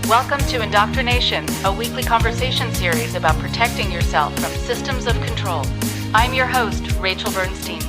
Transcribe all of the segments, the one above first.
Welcome to IndoctriNation, a weekly conversation series about protecting yourself from systems of control. I'm your host, Rachel Bernstein.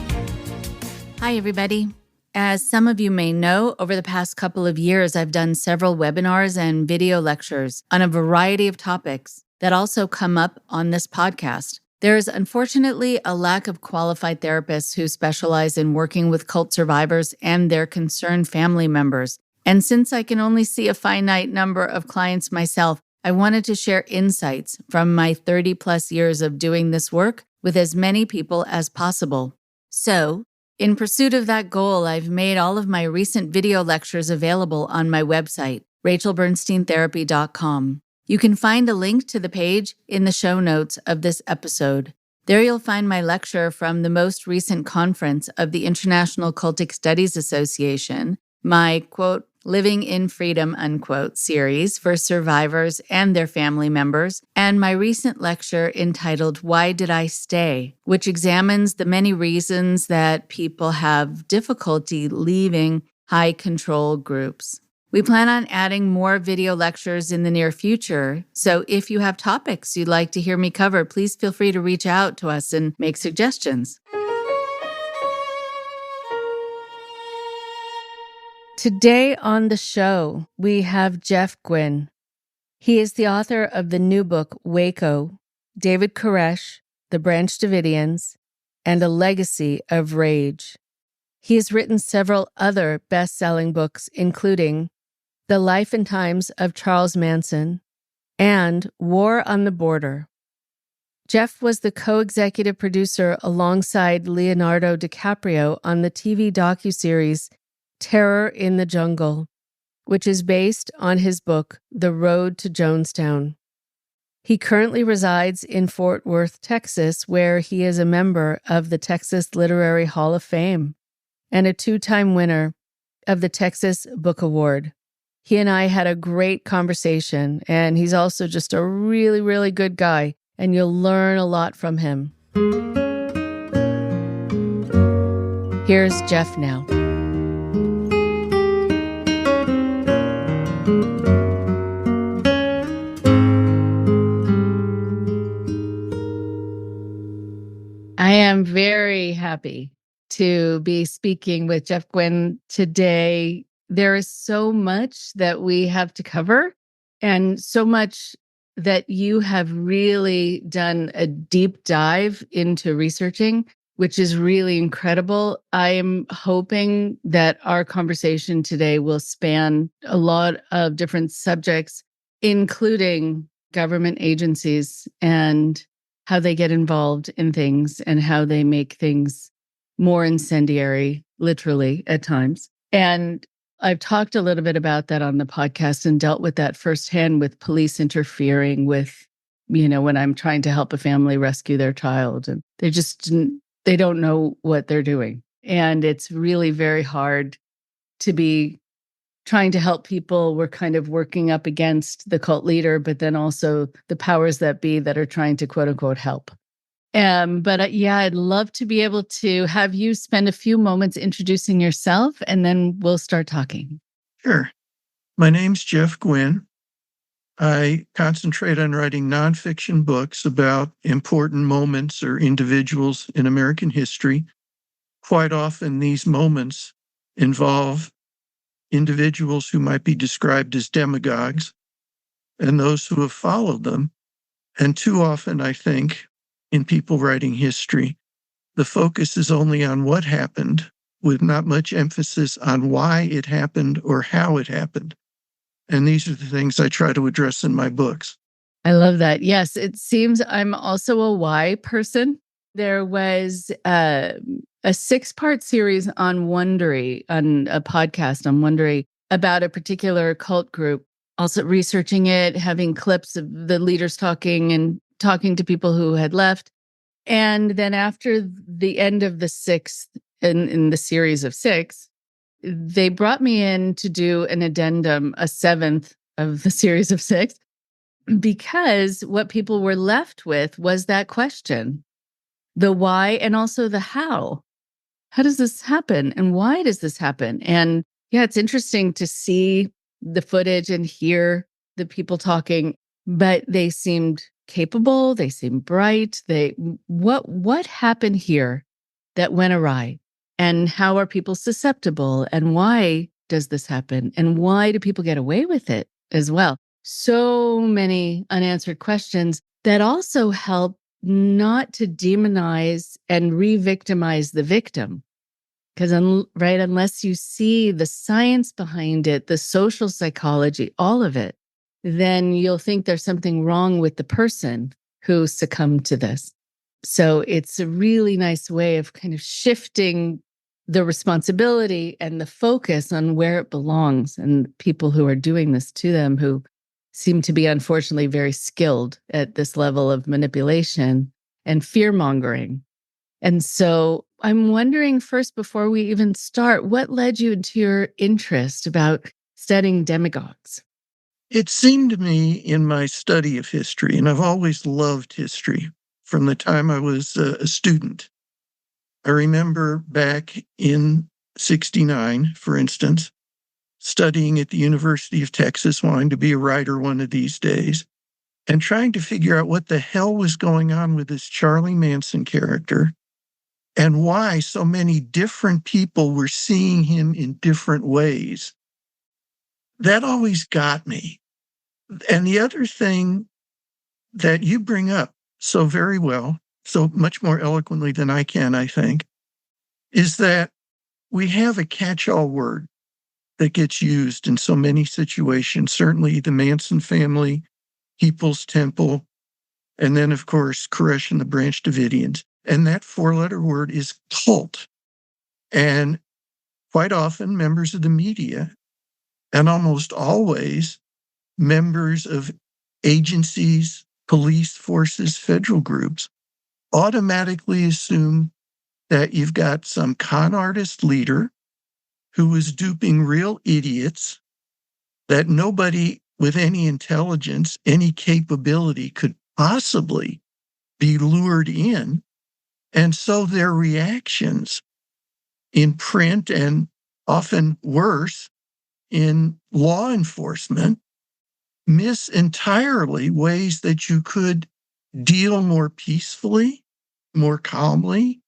Hi, everybody. As some of you may know, over the past couple of years, I've done several webinars and video lectures on a variety of topics that also come up on this podcast. There is unfortunately a lack of qualified therapists who specialize in working with cult survivors and their concerned family members. And since I can only see a finite number of clients myself, I wanted to share insights from my 30 plus years of doing this work with as many people as possible. So, in pursuit of that goal, I've made all of my recent video lectures available on my website, rachelbernsteintherapy.com. You can find a link to the page in the show notes of this episode. There you'll find my lecture from the most recent conference of the International Cultic Studies Association, my, quote, Living in Freedom, unquote, series for survivors and their family members, and my recent lecture entitled Why Did I Stay?, which examines the many reasons that people have difficulty leaving high control groups. We plan on adding more video lectures in the near future, so if you have topics you'd like to hear me cover, please feel free to reach out to us and make suggestions. Today on the show, we have Jeff Guinn. He is the author of the new book, Waco, David Koresh, the Branch Davidians, and A Legacy of Rage. He has written several other best-selling books, including The Life and Times of Charles Manson and War on the Border. Jeff was the co-executive producer alongside Leonardo DiCaprio on the TV docuseries Terror in the Jungle, which is based on his book, The Road to Jonestown. He currently resides in Fort Worth, Texas, where he is a member of the Texas Literary Hall of Fame and a two-time winner of the Texas Book Award. He and I had a great conversation, and he's also just a really, really good guy, and you'll learn a lot from him. Here's Jeff now. I am very happy to be speaking with Jeff Guinn today. There is so much that we have to cover and so much that you have really done a deep dive into researching, which is really incredible. I am hoping that our conversation today will span a lot of different subjects, including government agencies and how they get involved in things and how they make things more incendiary, literally, at times. And I've talked a little bit about that on the podcast and dealt with that firsthand with police interfering with, when I'm trying to help a family rescue their child. And they don't know what they're doing. And it's really very hard to be trying to help people. We're kind of working up against the cult leader, but then also the powers that be that are trying to quote unquote help. But I'd love to be able to have you spend a few moments introducing yourself, and then we'll start talking. Sure. My name's Jeff Guinn. I concentrate on writing nonfiction books about important moments or individuals in American history. Quite often, these moments involve individuals who might be described as demagogues and those who have followed them. And too often, I think, in people writing history, the focus is only on what happened, with not much emphasis on why it happened or how it happened. And these are the things I try to address in my books. I love that. Yes, it seems I'm also a why person. There was a 6-part series on Wondery, on a podcast on Wondery, about a particular cult group, also researching it, having clips of the leaders talking and talking to people who had left. And then after the end of the 6th, in the series of 6, they brought me in to do an addendum, a 7th of the series of 6, because what people were left with was that question, the why and also the how. How does this happen? And why does this happen? And yeah, it's interesting to see the footage and hear the people talking, but they seemed capable, they seemed bright. What happened here that went awry? And how are people susceptible? And why does this happen? And why do people get away with it as well? So many unanswered questions that also help not to demonize and re-victimize the victim. Because, right, unless you see the science behind it, the social psychology, all of it, then you'll think there's something wrong with the person who succumbed to this. So it's a really nice way of kind of shifting the responsibility and the focus on where it belongs, and people who are doing this to them who seem to be, unfortunately, very skilled at this level of manipulation and fear mongering. And so I'm wondering first, before we even start, what led you into your interest about studying demagogues? It seemed to me in my study of history, and I've always loved history from the time I was a student. I remember back in 69, for instance, studying at the University of Texas, wanting to be a writer one of these days, and trying to figure out what the hell was going on with this Charlie Manson character and why so many different people were seeing him in different ways. That always got me. And the other thing that you bring up so very well, so much more eloquently than I can, I think, is that we have a catch-all word that gets used in so many situations, certainly the Manson family, People's Temple, and then, of course, Koresh and the Branch Davidians. And that four-letter word is cult. And quite often, members of the media, and almost always members of agencies, police forces, federal groups, automatically assume that you've got some con artist leader who was duping real idiots that nobody with any intelligence, any capability could possibly be lured in. And so their reactions in print, and often worse in law enforcement, miss entirely ways that you could deal more peacefully, more calmly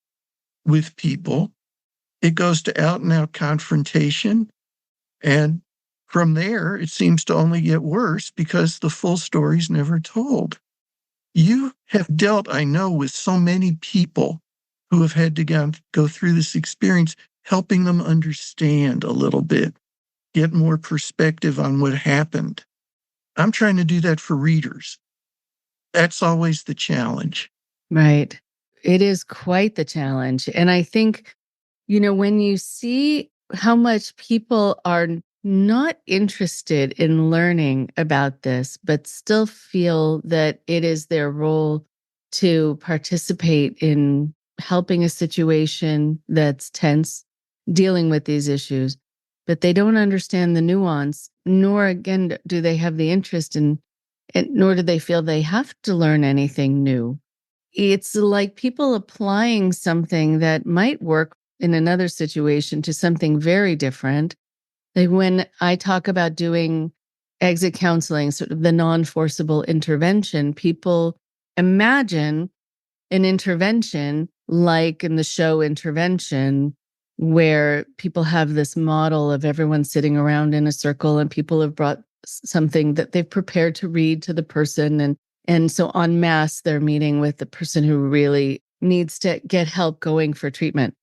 with people. It goes to out and out confrontation. And from there, it seems to only get worse because the full story's never told. You have dealt, I know, with so many people who have had to go through this experience, helping them understand a little bit, get more perspective on what happened. I'm trying to do that for readers. That's always the challenge. Right. It is quite the challenge. And I think, when you see how much people are not interested in learning about this, but still feel that it is their role to participate in helping a situation that's tense, dealing with these issues, but they don't understand the nuance, nor again do they have the interest in, and nor do they feel they have to learn anything new. It's like people applying something that might work in another situation to something very different. Like when I talk about doing exit counseling, sort of the non-forcible intervention, people imagine an intervention like in the show Intervention, where people have this model of everyone sitting around in a circle and people have brought something that they've prepared to read to the person. And so en masse, they're meeting with the person who really needs to get help going for treatment.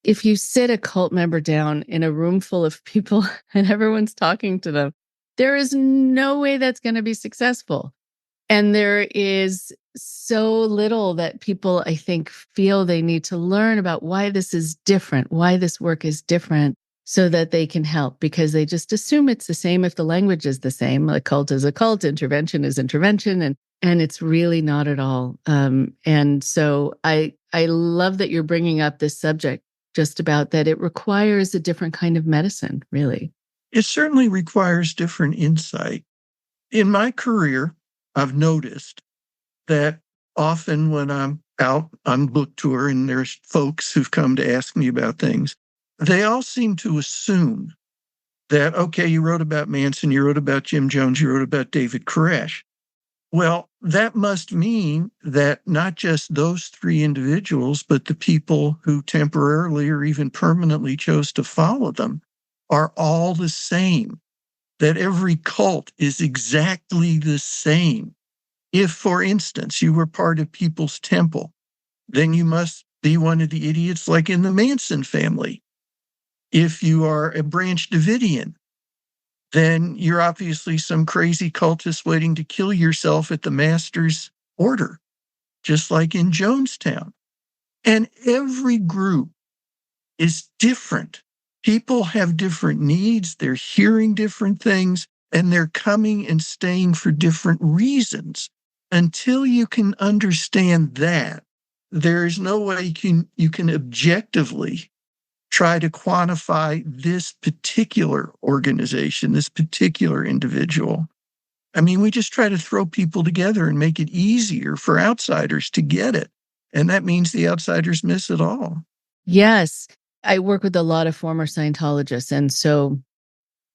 If you sit a cult member down in a room full of people and everyone's talking to them, there is no way that's going to be successful. And there is so little that people, I think, feel they need to learn about why this is different, why this work is different, so that they can help, because they just assume it's the same if the language is the same. A cult is a cult, intervention is intervention, and it's really not at all. And so I love that you're bringing up this subject, just about that it requires a different kind of medicine, really. It certainly requires different insight. In my career, I've noticed that often when I'm out on book tour and there's folks who've come to ask me about things, they all seem to assume that, okay, you wrote about Manson, you wrote about Jim Jones, you wrote about David Koresh. Well, that must mean that not just those three individuals, but the people who temporarily or even permanently chose to follow them are all the same, that every cult is exactly the same. If, for instance, you were part of People's Temple, then you must be one of the idiots like in the Manson family. If you are a Branch Davidian, then you're obviously some crazy cultist waiting to kill yourself at the master's order, just like in Jonestown. And every group is different. People have different needs, they're hearing different things, and they're coming and staying for different reasons. Until you can understand that, there is no way you can objectively try to quantify this particular organization, this particular individual. I mean, we just try to throw people together and make it easier for outsiders to get it. And that means the outsiders miss it all. Yes. I work with a lot of former Scientologists. And so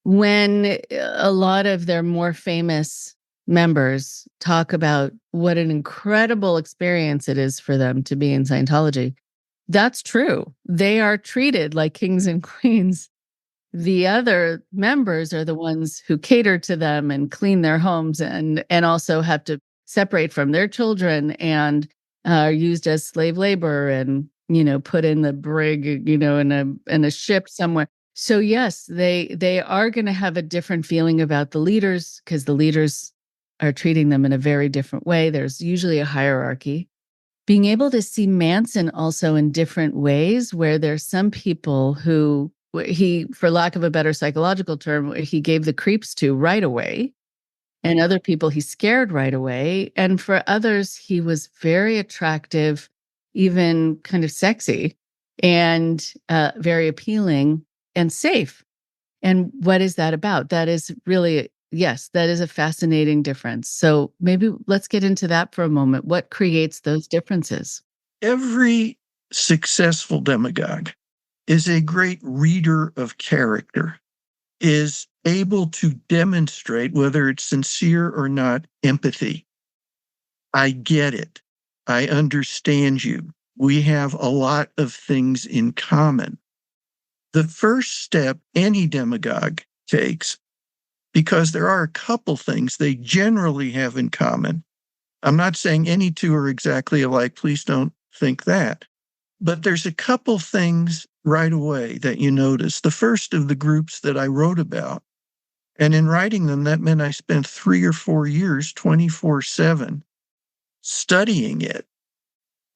when a lot of their more famous members talk about what an incredible experience it is for them to be in Scientology, that's true. They are treated like kings and queens. The other members are the ones who cater to them and clean their homes and also have to separate from their children and are used as slave labor and put in the brig in a ship somewhere. So yes, they are going to have a different feeling about the leaders because the leaders are treating them in a very different way. There's usually a hierarchy. Being able to see Manson also in different ways, where there's some people who he, for lack of a better psychological term, he gave the creeps to right away, and other people he scared right away. And for others, he was very attractive, even kind of sexy, and very appealing and safe. And what is that about? That is really, yes, that is a fascinating difference. So maybe let's get into that for a moment. What creates those differences? Every successful demagogue is a great reader of character, is able to demonstrate, whether it's sincere or not, empathy. I get it. I understand you. We have a lot of things in common. The first step any demagogue takes, because there are a couple things they generally have in common. I'm not saying any two are exactly alike. Please don't think that. But there's a couple things right away that you notice. The first of the groups that I wrote about, and in writing them, that meant I spent 3 or 4 years, 24/7, studying it.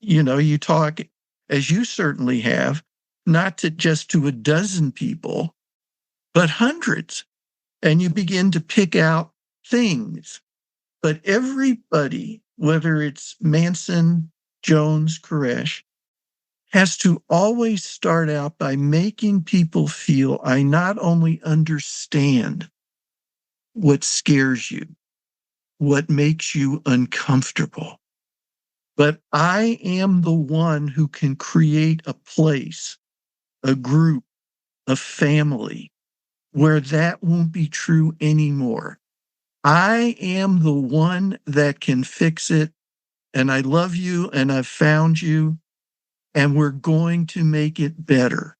You talk, as you certainly have, not to just to a dozen people, but hundreds. And you begin to pick out things. But everybody, whether it's Manson, Jones, Koresh, has to always start out by making people feel I not only understand what scares you, what makes you uncomfortable, but I am the one who can create a place, a group, a family where that won't be true anymore. I am the one that can fix it, and I love you, and I've found you, and we're going to make it better.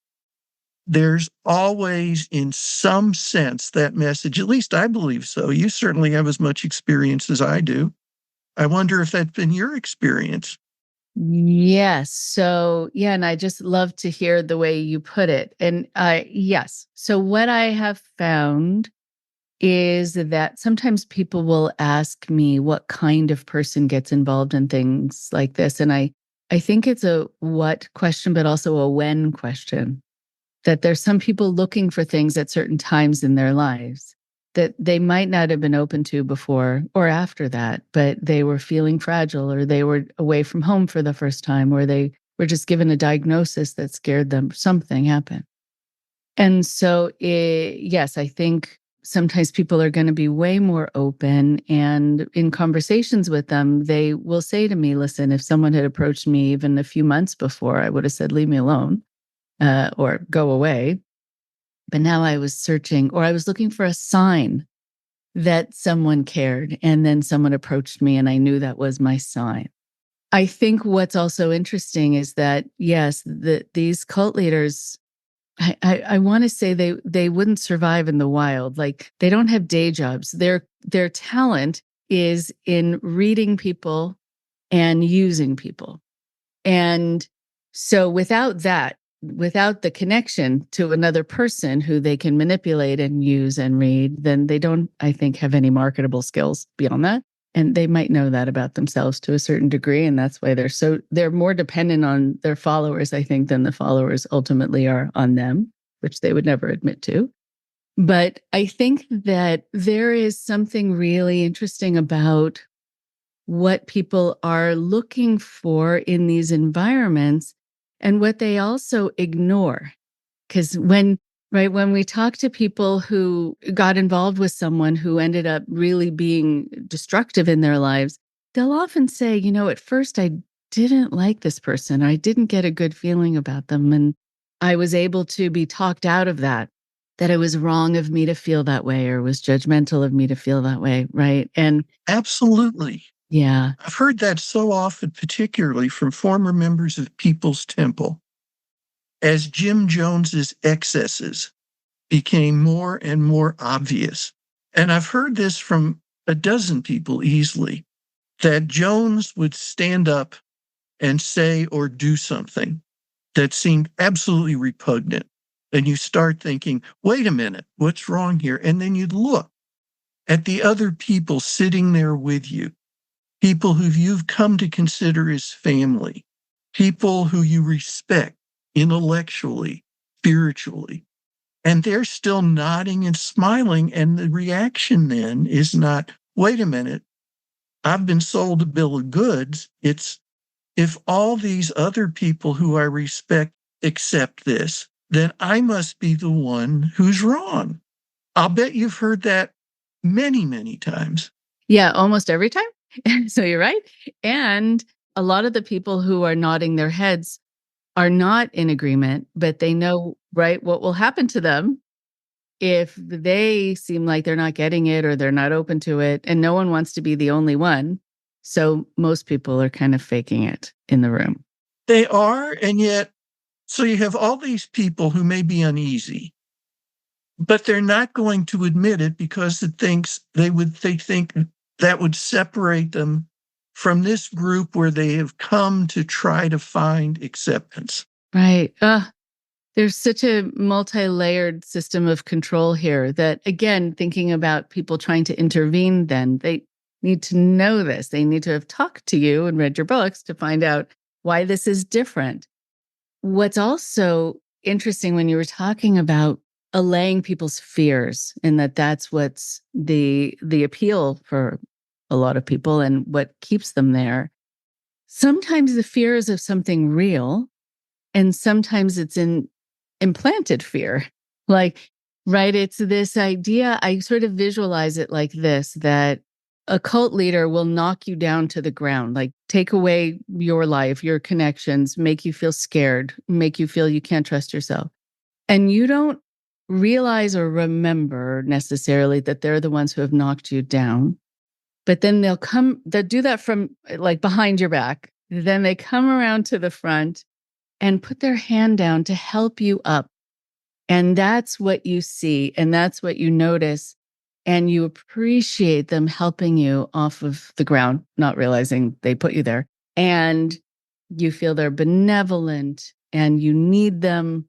There's always, in some sense, that message. At least I believe so. You certainly have as much experience as I do. I wonder if that's been your experience. Yes. So, yeah, and I just love to hear the way you put it. And yes. So, what I have found is that sometimes people will ask me what kind of person gets involved in things like this. And I think it's a what question, but also a when question. That there's some people looking for things at certain times in their lives that they might not have been open to before or after that, but they were feeling fragile or they were away from home for the first time or they were just given a diagnosis that scared them. Something happened. And so, yes, I think sometimes people are going to be way more open. And in conversations with them, they will say to me, listen, if someone had approached me even a few months before, I would have said, leave me alone or go away. But now I was searching, or I was looking for a sign that someone cared. And then someone approached me and I knew that was my sign. I think what's also interesting is that, yes, these cult leaders, I want to say they wouldn't survive in the wild. Like, they don't have day jobs. Their talent is in reading people and using people. And so without that, without the connection to another person who they can manipulate and use and read, then they don't, I think, have any marketable skills beyond that. And they might know that about themselves to a certain degree. And that's why they're more dependent on their followers, I think, than the followers ultimately are on them, which they would never admit to. But I think that there is something really interesting about what people are looking for in these environments and what they also ignore. Because when we talk to people who got involved with someone who ended up really being destructive in their lives, they'll often say, at first I didn't like this person. I didn't get a good feeling about them. And I was able to be talked out of that it was wrong of me to feel that way, or was judgmental of me to feel that way. Right. And Absolutely. yeah. I've heard that so often, particularly from former members of People's Temple, as Jim Jones's excesses became more and more obvious. And I've heard this from a dozen people easily, that Jones would stand up and say or do something that seemed absolutely repugnant. And you start thinking, wait a minute, what's wrong here? And then you'd look at the other people sitting there with you, people who you've come to consider as family, people who you respect intellectually, spiritually, and they're still nodding and smiling. And the reaction then is not, wait a minute, I've been sold a bill of goods. It's, if all these other people who I respect accept this, then I must be the one who's wrong. I'll bet you've heard that many, many times. Yeah, almost every time. So you're right. And a lot of the people who are nodding their heads are not in agreement, but they know, right, what will happen to them if they seem like they're not getting it or they're not open to it. And no one wants to be the only one. So most people are kind of faking it in the room. They are. And yet, so you have all these people who may be uneasy, but they're not going to admit it because they think that would separate them from this group where they have come to try to find acceptance. Right. There's such a multi-layered system of control here that, again, thinking about people trying to intervene, then they need to know this. They need to have talked to you and read your books to find out why this is different. What's also interesting when you were talking about allaying people's fears, and that's what's the appeal for a lot of people and what keeps them there. Sometimes the fear is of something real, and sometimes it's in implanted fear. Like, right, it's this idea, I sort of visualize it like this, that a cult leader will knock you down to the ground, like take away your life, your connections, make you feel scared, make you feel you can't trust yourself. And you don't realize or remember necessarily that they're the ones who have knocked you down. But then they'll do that from like behind your back. Then they come around to the front and put their hand down to help you up. And that's what you see, and that's what you notice. And you appreciate them helping you off of the ground, not realizing they put you there. And you feel they're benevolent and you need them.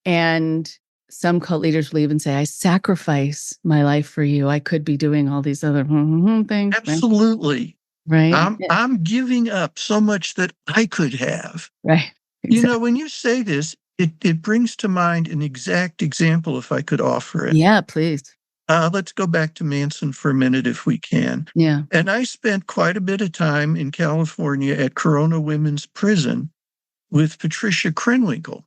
And some cult leaders will even say, I sacrifice my life for you. I could be doing all these other things. Absolutely. Right. I'm giving up so much that I could have. Right. Exactly. When you say this, it brings to mind an exact example, if I could offer it. Yeah, please. Let's go back to Manson for a minute, if we can. Yeah. And I spent quite a bit of time in California at Corona Women's Prison with Patricia Krenwinkel,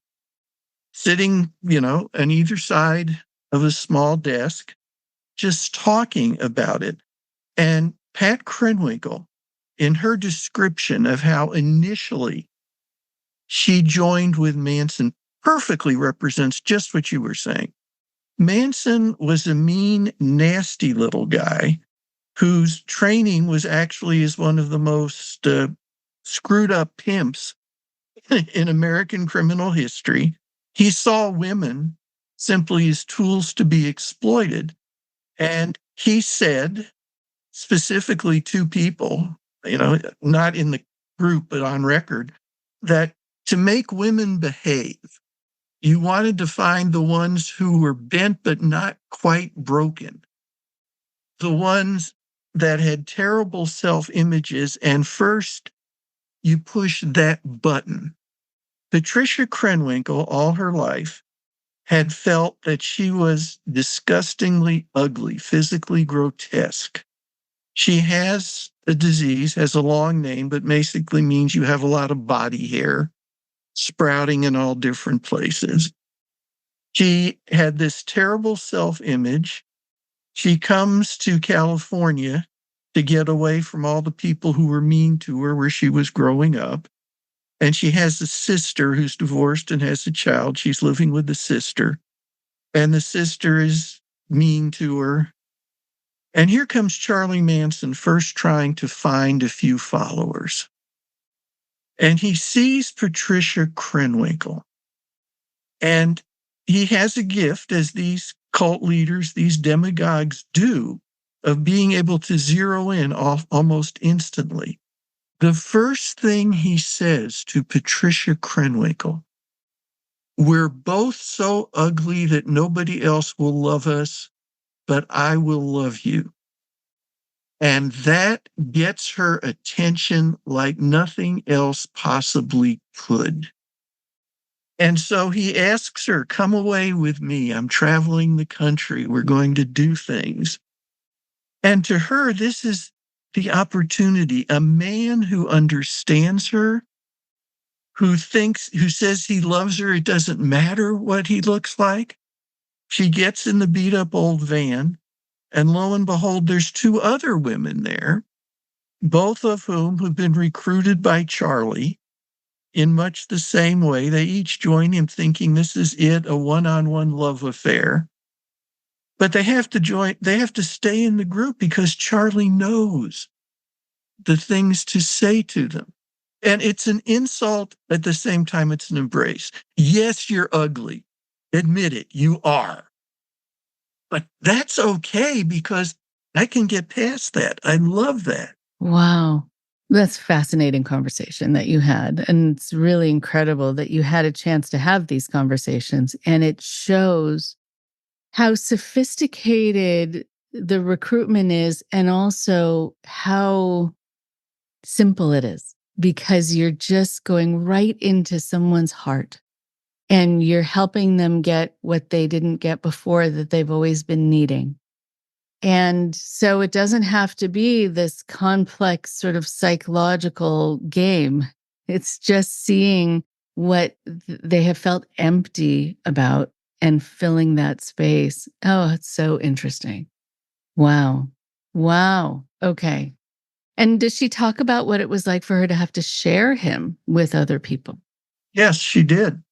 sitting, on either side of a small desk, just talking about it. And Pat Krenwinkel, in her description of how initially she joined with Manson, perfectly represents just what you were saying. Manson was a mean, nasty little guy whose training was actually as one of the most screwed up pimps in American criminal history. He saw women simply as tools to be exploited. And he said, specifically to people, not in the group, but on record, that to make women behave, you wanted to find the ones who were bent but not quite broken, the ones that had terrible self-images, and first you push that button. Patricia Krenwinkel, all her life, had felt that she was disgustingly ugly, physically grotesque. She has a disease, has a long name, but basically means you have a lot of body hair sprouting in all different places. She had this terrible self-image. She comes to California to get away from all the people who were mean to her where she was growing up. And she has a sister who's divorced and has a child. She's living with the sister. And the sister is mean to her. And here comes Charlie Manson first trying to find a few followers. And he sees Patricia Krenwinkel. And he has a gift, as these cult leaders, these demagogues do, of being able to zero in almost instantly. The first thing he says to Patricia Krenwinkel, "We're both so ugly that nobody else will love us, but I will love you." And that gets her attention like nothing else possibly could. And so he asks her, "Come away with me. I'm traveling the country. We're going to do things." And to her, this is the opportunity. A man who understands her, who says he loves her, it doesn't matter what he looks like. She gets in the beat up old van, and lo and behold, there's two other women there, both of whom have been recruited by Charlie in much the same way. They each join him thinking this is it, a one-on-one love affair. But they have to stay in the group because Charlie knows the things to say to them. And it's an insult, at the same time, it's an embrace. Yes, you're ugly. Admit it, you are. But that's okay because I can get past that. I love that. Wow. That's fascinating conversation that you had. And it's really incredible that you had a chance to have these conversations. And it shows how sophisticated the recruitment is and also how simple it is, because you're just going right into someone's heart and you're helping them get what they didn't get before that they've always been needing. And so it doesn't have to be this complex sort of psychological game. It's just seeing what they have felt empty about and filling that space. Oh, it's so interesting. Wow. Wow. Okay. And does she talk about what it was like for her to have to share him with other people? Yes, she did.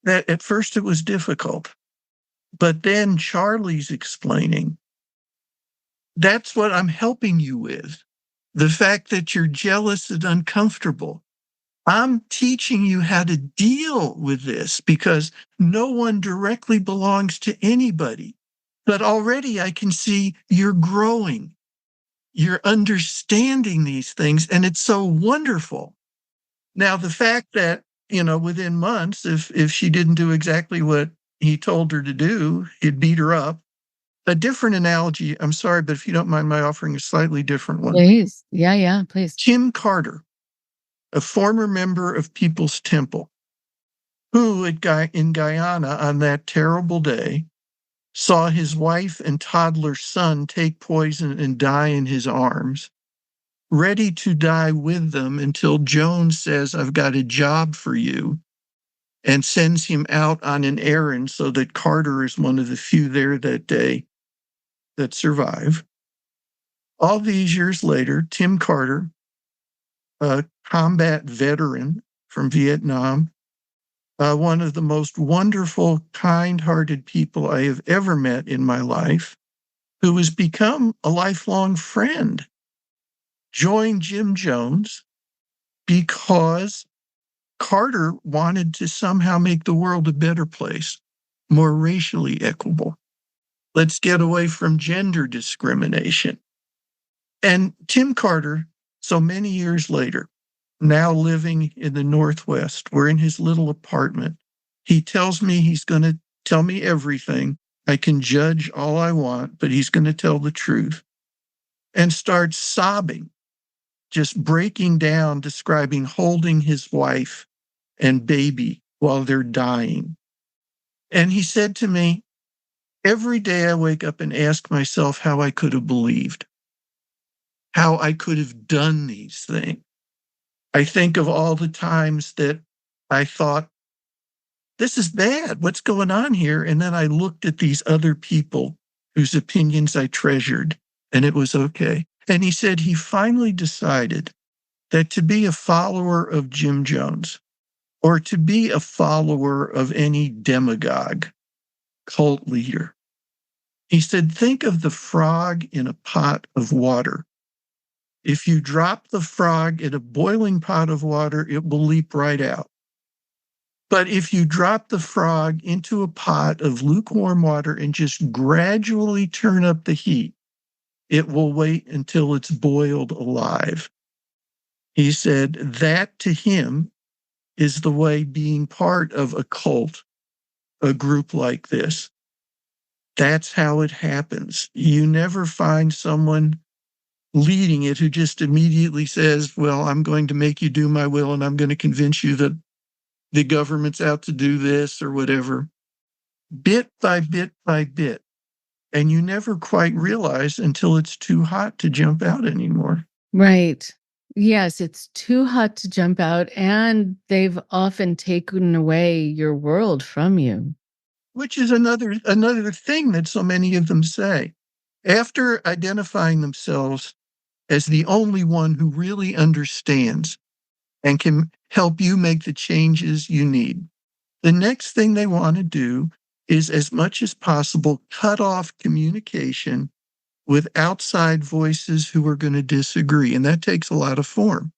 That at first it was difficult. But then Charlie's explaining, that's what I'm helping you with. The fact that you're jealous and uncomfortable. I'm teaching you how to deal with this because no one directly belongs to anybody. But already I can see you're growing. You're understanding these things, and it's so wonderful. Now, the fact that, within months, if she didn't do exactly what he told her to do, he'd beat her up. A different analogy, I'm sorry, but if you don't mind my offering a slightly different one. Please. Yeah, please. Jim Carter, a former member of People's Temple, who in Guyana on that terrible day saw his wife and toddler son take poison and die in his arms, ready to die with them until Jones says, "I've got a job for you," and sends him out on an errand so that Carter is one of the few there that day that survive. All these years later, Tim Carter, a combat veteran from Vietnam, one of the most wonderful, kind-hearted people I have ever met in my life, who has become a lifelong friend, joined Jim Jones because Carter wanted to somehow make the world a better place, more racially equitable. Let's get away from gender discrimination. And Tim Carter, so many years later, now living in the Northwest, we're in his little apartment. He tells me he's going to tell me everything. I can judge all I want, but he's going to tell the truth. And starts sobbing, just breaking down, describing holding his wife and baby while they're dying. And he said to me, every day I wake up and ask myself how I could have believed, how I could have done these things. I think of all the times that I thought, this is bad. What's going on here? And then I looked at these other people whose opinions I treasured, and it was okay. And he said he finally decided that to be a follower of Jim Jones, or to be a follower of any demagogue, cult leader, he said, think of the frog in a pot of water. If you drop the frog in a boiling pot of water, it will leap right out. But if you drop the frog into a pot of lukewarm water and just gradually turn up the heat, it will wait until it's boiled alive. He said that to him is the way being part of a cult, a group like this. That's how it happens. You never find someone leading it who just immediately says, well, I'm going to make you do my will and I'm going to convince you that the government's out to do this or whatever, bit by bit by bit. And you never quite realize until it's too hot to jump out anymore. Right. Yes, it's too hot to jump out, and they've often taken away your world from you. Which is another thing that so many of them say. After identifying themselves as the only one who really understands and can help you make the changes you need, the next thing they want to do is, as much as possible, cut off communication with outside voices who are going to disagree. And that takes a lot of form.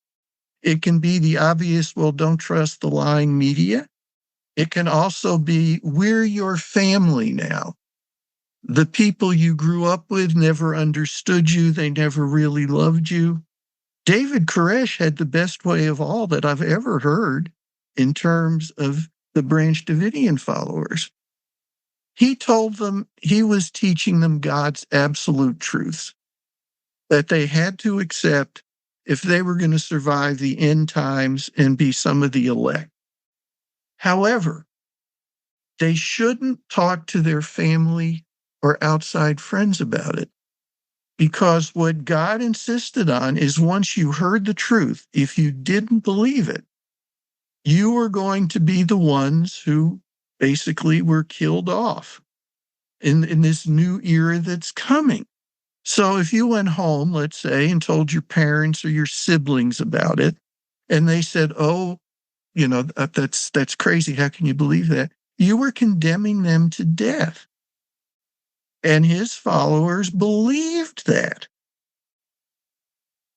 It can be the obvious, well, don't trust the lying media. It can also be, we're your family now. The people you grew up with never understood you. They never really loved you. David Koresh had the best way of all that I've ever heard in terms of the Branch Davidian followers. He told them he was teaching them God's absolute truths that they had to accept if they were going to survive the end times and be some of the elect. However, they shouldn't talk to their family or outside friends about it, because what God insisted on is, once you heard the truth, if you didn't believe it, you were going to be the ones who basically were killed off in this new era that's coming. So if you went home, let's say, and told your parents or your siblings about it, and they said, oh, that's crazy. How can you believe that? You were condemning them to death. And his followers believed that.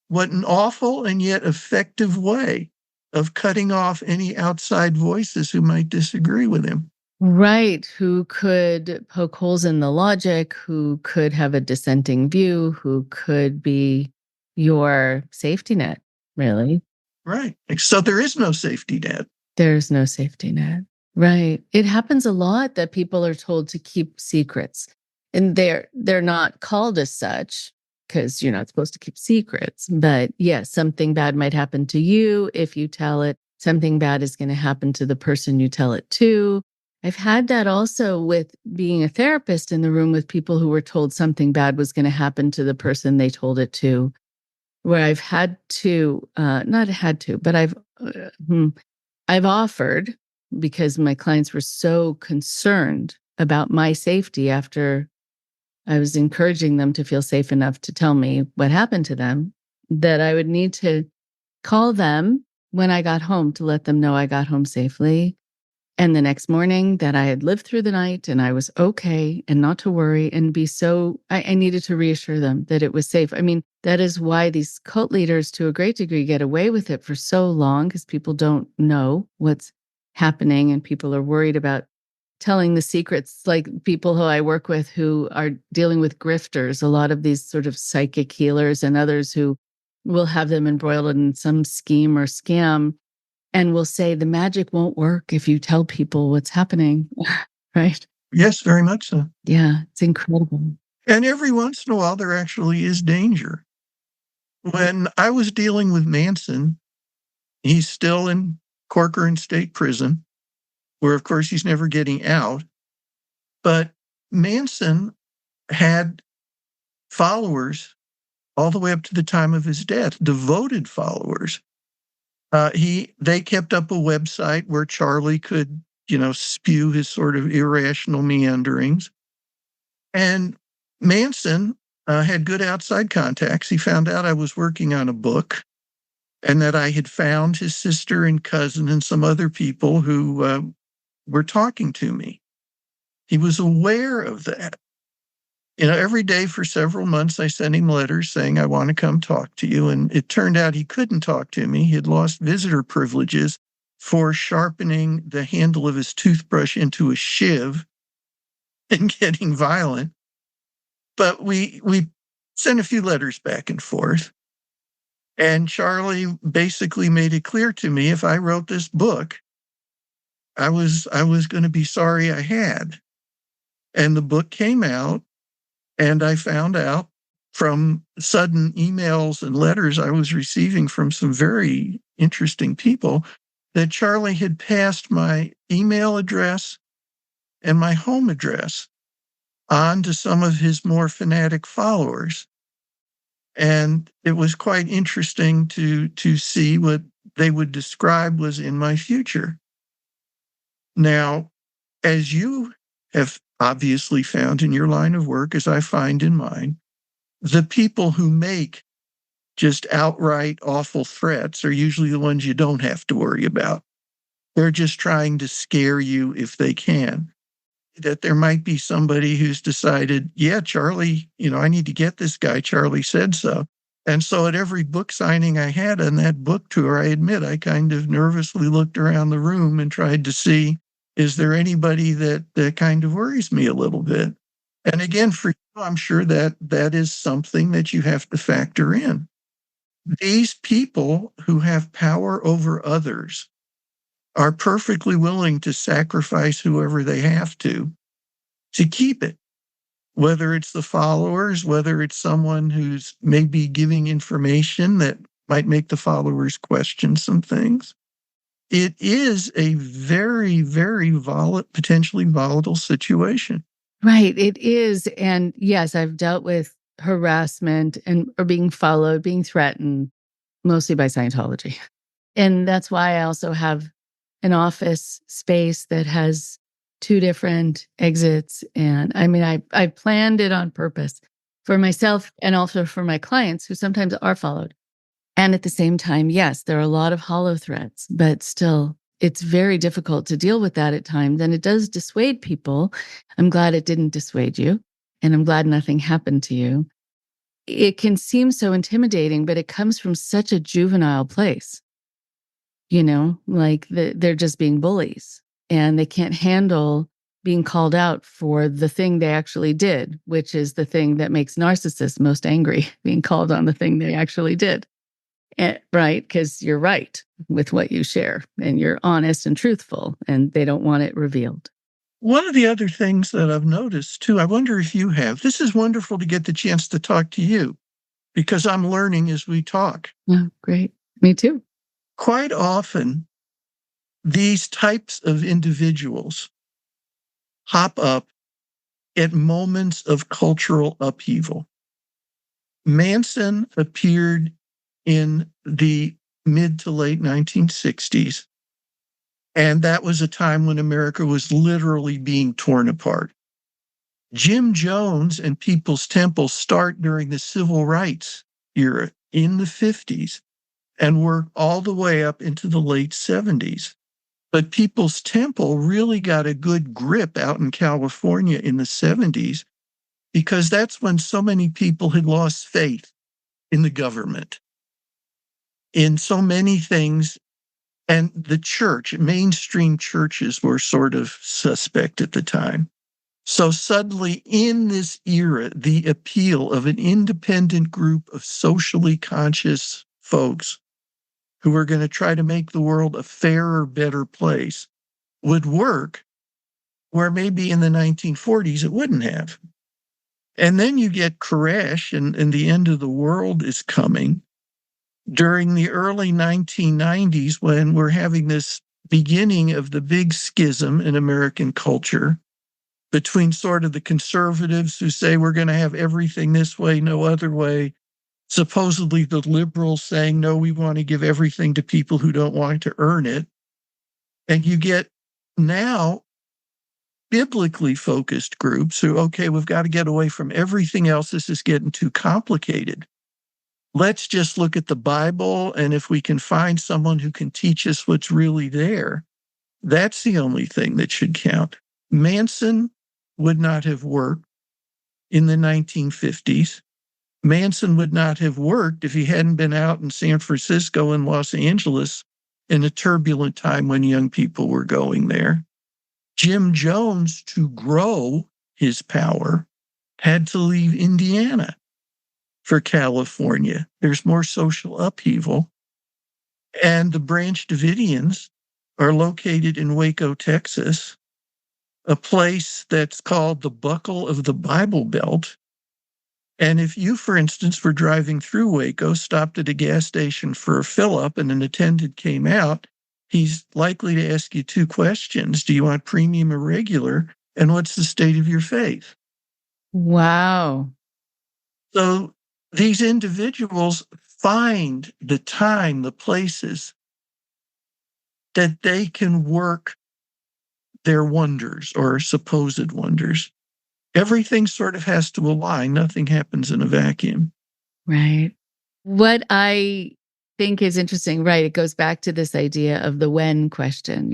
What an awful and yet effective way of cutting off any outside voices who might disagree with him. Right. Who could poke holes in the logic, who could have a dissenting view, who could be your safety net, really. Right. So there is no safety net. There's no safety net. Right. It happens a lot that people are told to keep secrets, and they're not called as such because you're not supposed to keep secrets. But yes, something bad might happen to you if you tell it. Something bad is going to happen to the person you tell it to. I've had that also with being a therapist in the room with people who were told something bad was going to happen to the person they told it to, where I've had to, not had to, but I've offered, because my clients were so concerned about my safety after I was encouraging them to feel safe enough to tell me what happened to them, that I would need to call them when I got home to let them know I got home safely, And the next morning that I had lived through the night and I was okay and not to worry and I needed to reassure them that it was safe. I mean, that is why these cult leaders to a great degree get away with it for so long, because people don't know what's happening and people are worried about telling the secrets. Like people who I work with who are dealing with grifters, a lot of these sort of psychic healers and others who will have them embroiled in some scheme or scam and will say the magic won't work if you tell people what's happening, right? Yes, very much so. Yeah, it's incredible. And every once in a while, there actually is danger. When I was dealing with Manson, he's still in Corcoran State Prison, where, of course, he's never getting out. But Manson had followers all the way up to the time of his death, devoted followers. They kept up a website where Charlie could, spew his sort of irrational meanderings. And Manson had good outside contacts. He found out I was working on a book and that I had found his sister and cousin and some other people who were talking to me. He was aware of that. Every day for several months, I sent him letters saying, I want to come talk to you. And it turned out he couldn't talk to me. He had lost visitor privileges for sharpening the handle of his toothbrush into a shiv and getting violent. But we sent a few letters back and forth. And Charlie basically made it clear to me if I wrote this book, I was going to be sorry I had. And the book came out. And I found out from sudden emails and letters I was receiving from some very interesting people that Charlie had passed my email address and my home address on to some of his more fanatic followers. And it was quite interesting to see what they would describe was in my future. Now, as you have obviously found in your line of work, as I find in mine, the people who make just outright awful threats are usually the ones you don't have to worry about. They're just trying to scare you if they can. That there might be somebody who's decided, yeah, Charlie, I need to get this guy. Charlie said so. And so at every book signing I had on that book tour, I admit I kind of nervously looked around the room and tried to see, is there anybody that kind of worries me a little bit? And again, for you, I'm sure that is something that you have to factor in. These people who have power over others are perfectly willing to sacrifice whoever they have to keep it, whether it's the followers, whether it's someone who's maybe giving information that might make the followers question some things. It is a very, very potentially volatile situation. Right, it is. And yes, I've dealt with harassment or being followed, being threatened, mostly by Scientology. And that's why I also have an office space that has 2 different exits. And I mean, I planned it on purpose for myself and also for my clients who sometimes are followed. And at the same time, yes, there are a lot of hollow threats, but still, it's very difficult to deal with that at times. And it does dissuade people. I'm glad it didn't dissuade you. And I'm glad nothing happened to you. It can seem so intimidating, but it comes from such a juvenile place. Like they're just being bullies and they can't handle being called out for the thing they actually did, which is the thing that makes narcissists most angry, being called on the thing they actually did. Right, because you're right with what you share and you're honest and truthful and they don't want it revealed. One of the other things that I've noticed too, I wonder if you have, this is wonderful to get the chance to talk to you because I'm learning as we talk. Oh, great. Me too. Quite often, these types of individuals pop up at moments of cultural upheaval. Manson appeared in the mid to late 1960s, and that was a time when America was literally being torn apart. Jim Jones and People's Temple start during the Civil Rights era in the 50s and work all the way up into the late 70s. But People's Temple really got a good grip out in California in the 70s because that's when so many people had lost faith in the government, in so many things. And the church, mainstream churches were sort of suspect at the time. So suddenly, in this era, the appeal of an independent group of socially conscious folks who were going to try to make the world a fairer, better place would work, where maybe in the 1940s it wouldn't have. And then you get Koresh, and the end of the world is coming during the early 1990s, when we're having this beginning of the big schism in American culture between sort of the conservatives who say we're going to have everything this way, no other way, supposedly the liberals saying, no, we want to give everything to people who don't want to earn it. And you get now biblically focused groups who, okay, we've got to get away from everything else. This is getting too complicated. Let's just look at the Bible, and if we can find someone who can teach us what's really there, that's the only thing that should count. Manson would not have worked in the 1950s. Manson would not have worked if he hadn't been out in San Francisco and Los Angeles in a turbulent time when young people were going there. Jim Jones, to grow his power, had to leave Indiana for California. There's more social upheaval. And the Branch Davidians are located in Waco, Texas, a place that's called the Buckle of the Bible Belt. And if you, for instance, were driving through Waco, stopped at a gas station for a fill-up, and an attendant came out, he's likely to ask you two questions. Do you want premium or regular? And what's the state of your faith? Wow. So these individuals find the time, the places that they can work their wonders or supposed wonders. Everything sort of has to align. Nothing happens in a vacuum. Right. What I think is interesting, right? It goes back to this idea of the when question,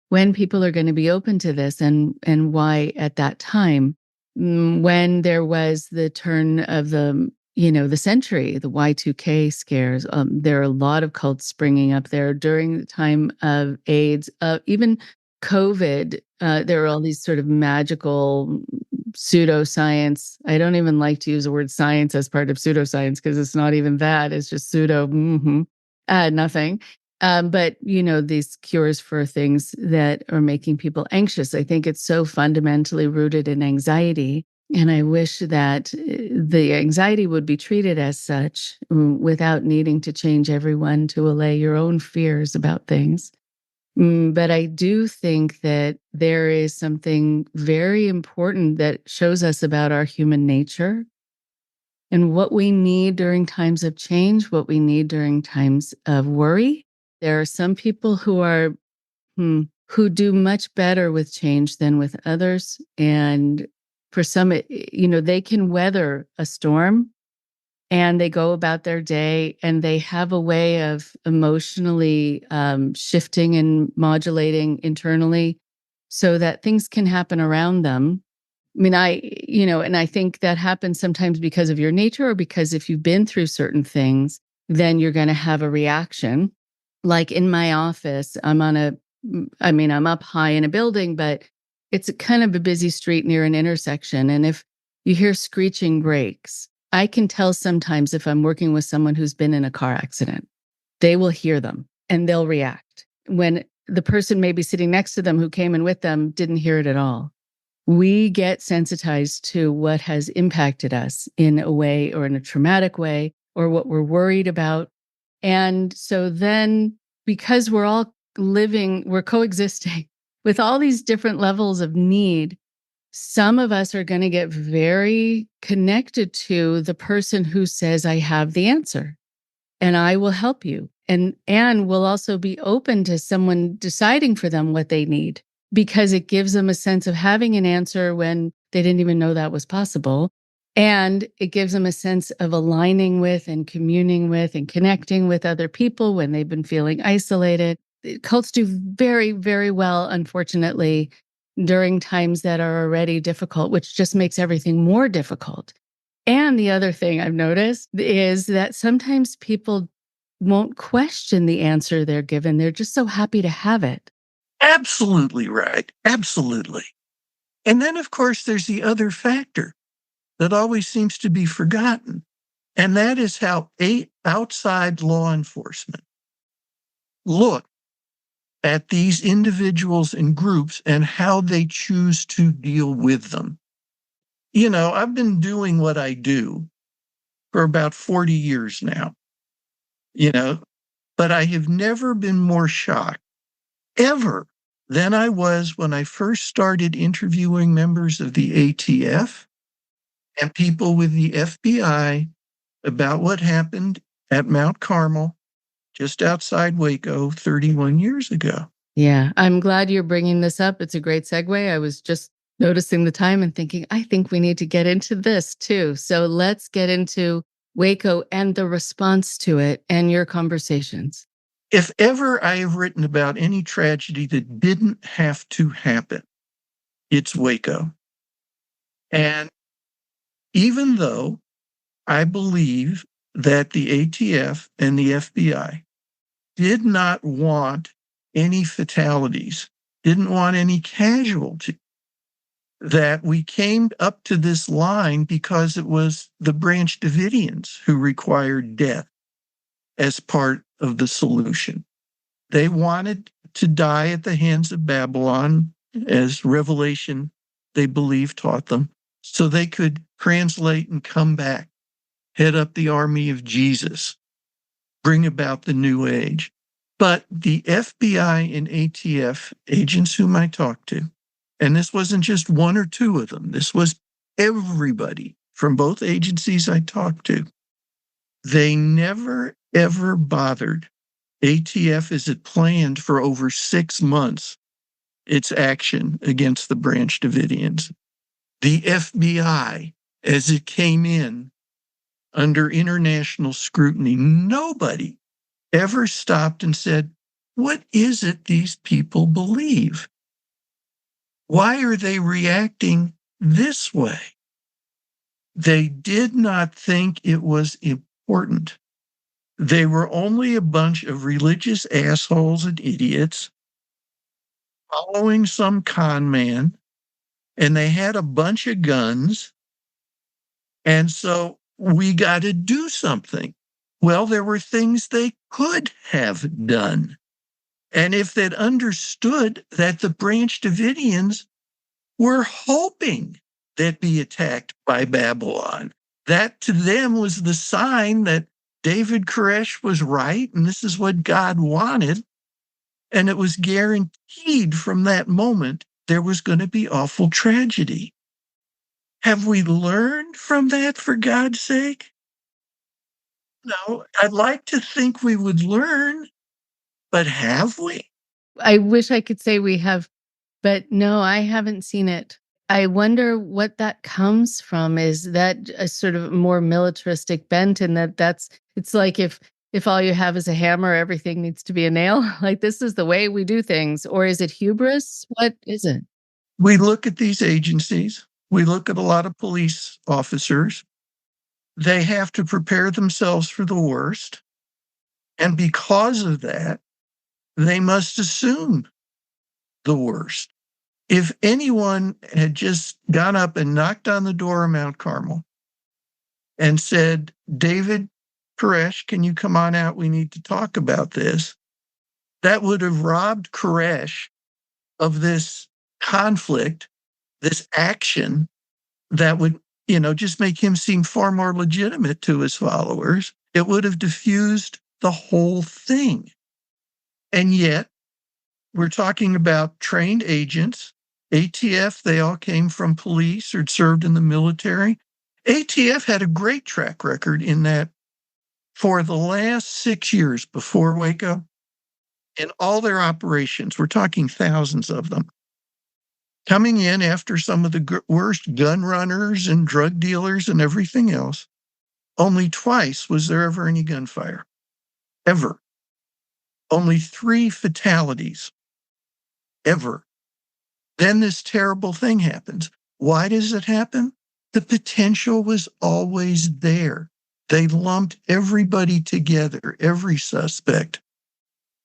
when people are going to be open to this, and why at that time, when there was the turn of the century, the Y2K scares, there are a lot of cults springing up there during the time of AIDS, even COVID. There are all these sort of magical pseudoscience. I don't even like to use the word science as part of pseudoscience because it's not even that. It's just pseudo, nothing. But, these cures for things that are making people anxious. I think it's so fundamentally rooted in anxiety. And I wish that the anxiety would be treated as such without needing to change everyone to allay your own fears about things. But I do think that there is something very important that shows us about our human nature and what we need during times of change, what we need during times of worry. There are some people who do much better with change than with others. And for some, they can weather a storm and they go about their day and they have a way of emotionally shifting and modulating internally so that things can happen around them. I mean, and I think that happens sometimes because of your nature, or because if you've been through certain things, then you're going to have a reaction. Like in my office, I'm up high in a building, but it's kind of a busy street near an intersection. And if you hear screeching brakes, I can tell sometimes if I'm working with someone who's been in a car accident. They will hear them and they'll react. When the person maybe sitting next to them who came in with them didn't hear it at all. We get sensitized to what has impacted us in a way or in a traumatic way, or what we're worried about. And so then, because we're all we're coexisting with all these different levels of need, some of us are going to get very connected to the person who says, I have the answer and I will help you. And will also be open to someone deciding for them what they need, because it gives them a sense of having an answer when they didn't even know that was possible. And it gives them a sense of aligning with and communing with and connecting with other people when they've been feeling isolated. cults do very, very well, unfortunately, during times that are already difficult, which just makes everything more difficult. And the other thing I've noticed is that sometimes people won't question the answer they're given. They're just so happy to have it. Absolutely right. Absolutely. And then, of course, there's the other factor that always seems to be forgotten, and that is how outside law enforcement look at these individuals and groups and how they choose to deal with them. I've been doing what I do for about 40 years now, you know, but I have never been more shocked ever than I was when I first started interviewing members of the ATF and people with the FBI about what happened at Mount Carmel just outside Waco 31 years ago. Yeah, I'm glad you're bringing this up. It's a great segue. I was just noticing the time and thinking, I think we need to get into this too. So let's get into Waco and the response to it and your conversations. If ever I have written about any tragedy that didn't have to happen, it's Waco. And even though I believe that the ATF and the FBI did not want any fatalities, didn't want any casualty, that we came up to this line because it was the Branch Davidians who required death as part of the solution. They wanted to die at the hands of Babylon, as Revelation, they believe, taught them, so they could translate and come back, head up the army of Jesus, bring about the new age. But the FBI and ATF agents whom I talked to, and this wasn't just one or two of them, this was everybody from both agencies I talked to, they never, ever bothered. ATF as it planned for over 6 months its action against the Branch Davidians. The FBI, as it came in under international scrutiny, nobody ever stopped and said, what is it these people believe? Why are they reacting this way? They did not think it was important. They were only a bunch of religious assholes and idiots following some con man, and they had a bunch of guns. And so we got to do something. Well, there were things they could have done. And if they'd understood that the Branch Davidians were hoping they'd be attacked by Babylon, that to them was the sign that David Koresh was right, and this is what God wanted. And it was guaranteed from that moment there was going to be awful tragedy. Have we learned from that, for God's sake? No, I'd like to think we would learn, but have we? I wish I could say we have, but no, I haven't seen it. I wonder what that comes from. Is that a sort of more militaristic bent, and it's like if all you have is a hammer, everything needs to be a nail? Like, this is the way we do things. Or is it hubris? What is it? We look at these agencies, we look at a lot of police officers. They have to prepare themselves for the worst. And because of that, they must assume the worst. If anyone had just gone up and knocked on the door of Mount Carmel and said, David Koresh, can you come on out? We need to talk about this. That would have robbed Koresh of this conflict, this action that would, just make him seem far more legitimate to his followers. It would have diffused the whole thing. And yet, we're talking about trained agents. ATF, they all came from police or served in the military. ATF had a great track record in that for the last 6 years before Waco, in all their operations, we're talking thousands of them, coming in after some of the worst gun runners and drug dealers and everything else. Only twice was there ever any gunfire, ever. Only 3 fatalities ever. Then this terrible thing happens. Why does it happen? The potential was always there. They lumped everybody together, every suspect.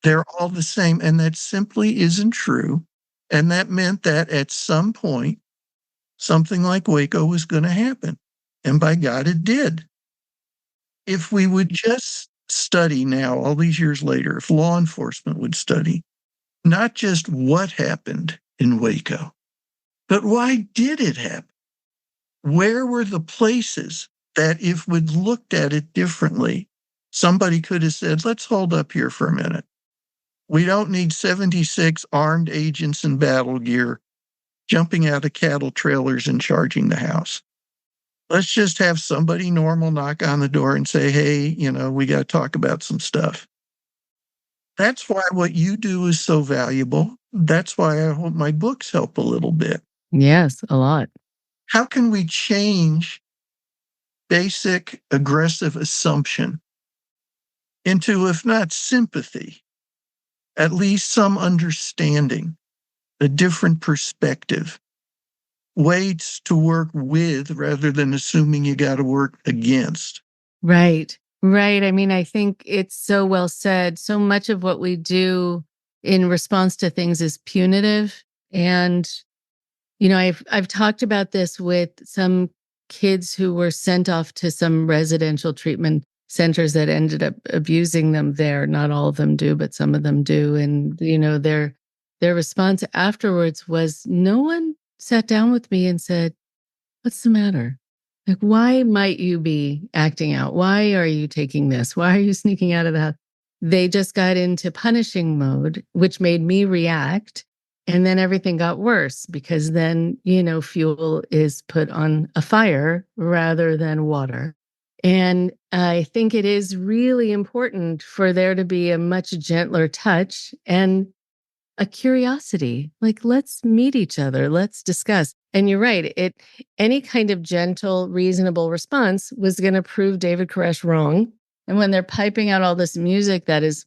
They're all the same, and that simply isn't true. And that meant that at some point, something like Waco was going to happen. And by God, it did. If we would just study now, all these years later, if law enforcement would study, not just what happened in Waco, but why did it happen? Where were the places that, if we'd looked at it differently, somebody could have said, let's hold up here for a minute. We don't need 76 armed agents in battle gear jumping out of cattle trailers and charging the house. Let's just have somebody normal knock on the door and say, hey, we got to talk about some stuff. That's why what you do is so valuable. That's why I hope my books help a little bit. Yes, a lot. How can we change basic aggressive assumption into, if not sympathy, at least some understanding, a different perspective, ways to work with rather than assuming you got to work against? Right. Right. I mean, I think it's so well said. So much of what we do in response to things is punitive. And, I've talked about this with some kids who were sent off to some residential treatment centers that ended up abusing them there. Not all of them do, but some of them do. And, their response afterwards was no one sat down with me and said, what's the matter? Like, why might you be acting out? Why are you taking this? Why are you sneaking out of the house? They just got into punishing mode, which made me react. And then everything got worse because then, fuel is put on a fire rather than water. And I think it is really important for there to be a much gentler touch and a curiosity. Like, let's meet each other. Let's discuss. And you're right. Any kind of gentle, reasonable response was going to prove David Koresh wrong. And when they're piping out all this music that is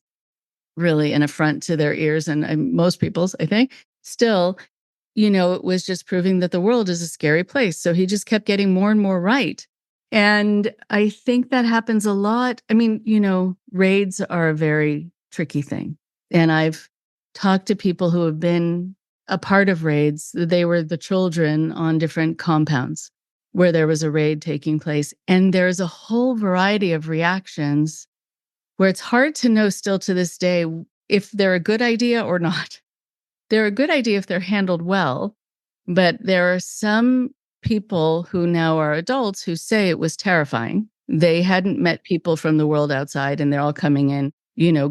really an affront to their ears and most people's, I think, still, it was just proving that the world is a scary place. So he just kept getting more and more right. And I think that happens a lot. I mean, raids are a very tricky thing. And I've talked to people who have been a part of raids. They were the children on different compounds where there was a raid taking place. And there's a whole variety of reactions where it's hard to know still to this day if they're a good idea or not. They're a good idea if they're handled well, but there are some people who now are adults who say it was terrifying. They hadn't met people from the world outside and they're all coming in,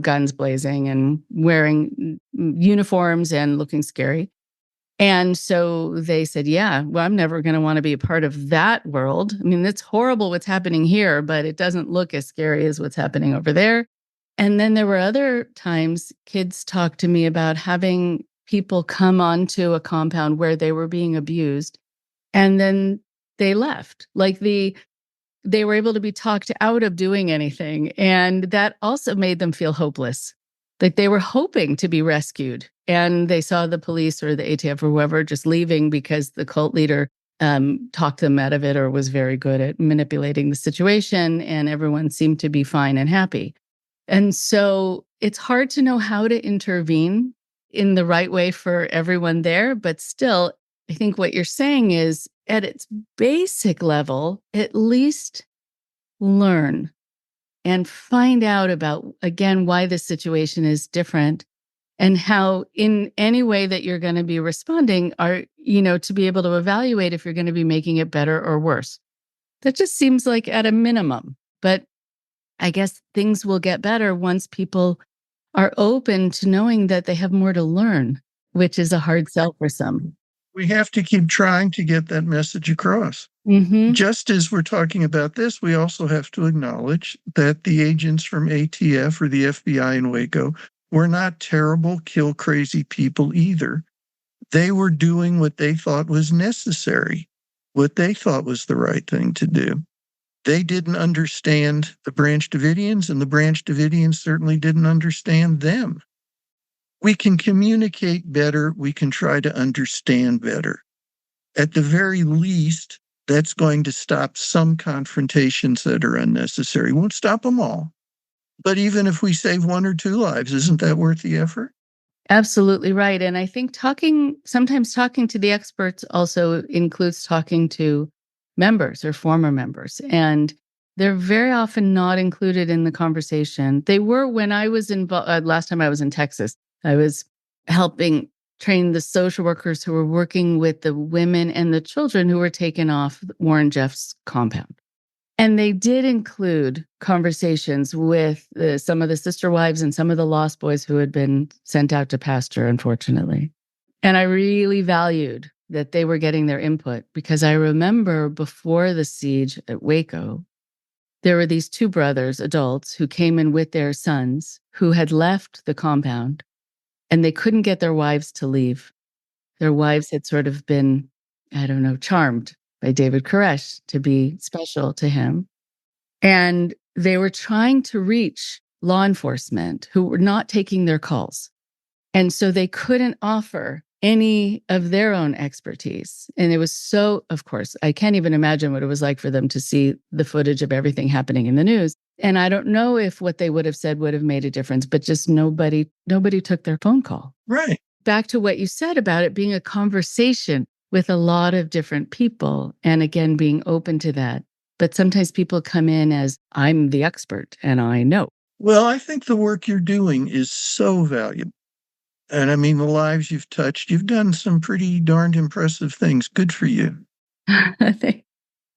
guns blazing and wearing uniforms and looking scary. And so they said, yeah, well, I'm never going to want to be a part of that world. I mean, it's horrible what's happening here, but it doesn't look as scary as what's happening over there. And then there were other times kids talked to me about having people come onto a compound where they were being abused. And then they left. Like they were able to be talked out of doing anything. And that also made them feel hopeless. Like they were hoping to be rescued. And they saw the police or the ATF or whoever just leaving because the cult leader talked them out of it or was very good at manipulating the situation. And everyone seemed to be fine and happy. And so it's hard to know how to intervene in the right way for everyone there. But still, I think what you're saying is at its basic level, at least learn and find out about, again, why the situation is different and how in any way that you're going to be responding are, to be able to evaluate if you're going to be making it better or worse. That just seems like at a minimum. But I guess things will get better once people are open to knowing that they have more to learn, which is a hard sell for some. We have to keep trying to get that message across. Mm-hmm. Just as we're talking about this, we also have to acknowledge that the agents from ATF or the FBI in Waco were not terrible, kill crazy people either. They were doing what they thought was necessary, what they thought was the right thing to do. They didn't understand the Branch Davidians, and the Branch Davidians certainly didn't understand them. We can communicate better. We can try to understand better. At the very least, that's going to stop some confrontations that are unnecessary. Won't stop them all. But even if we save 1 or 2 lives, isn't that worth the effort? Absolutely right. And I think sometimes talking to the experts also includes talking to members or former members. And they're very often not included in the conversation. They were when I was involved, last time I was in Texas, I was helping train the social workers who were working with the women and the children who were taken off Warren Jeff's compound. And they did include conversations with some of the sister wives and some of the lost boys who had been sent out to pasture, unfortunately. And I really valued that they were getting their input because I remember before the siege at Waco, there were these 2 brothers, adults, who came in with their sons who had left the compound and they couldn't get their wives to leave. Their wives had sort of been, I don't know, charmed by David Koresh to be special to him. And they were trying to reach law enforcement who were not taking their calls. And so they couldn't offer any of their own expertise. And it was so, of course, I can't even imagine what it was like for them to see the footage of everything happening in the news. And I don't know if what they would have said would have made a difference, but just nobody took their phone call. Right. Back to what you said about it being a conversation with a lot of different people. And again, being open to that. But sometimes people come in as, I'm the expert and I know. Well, I think the work you're doing is so valuable. And I mean, the lives you've touched, you've done some pretty darned impressive things. Good for you.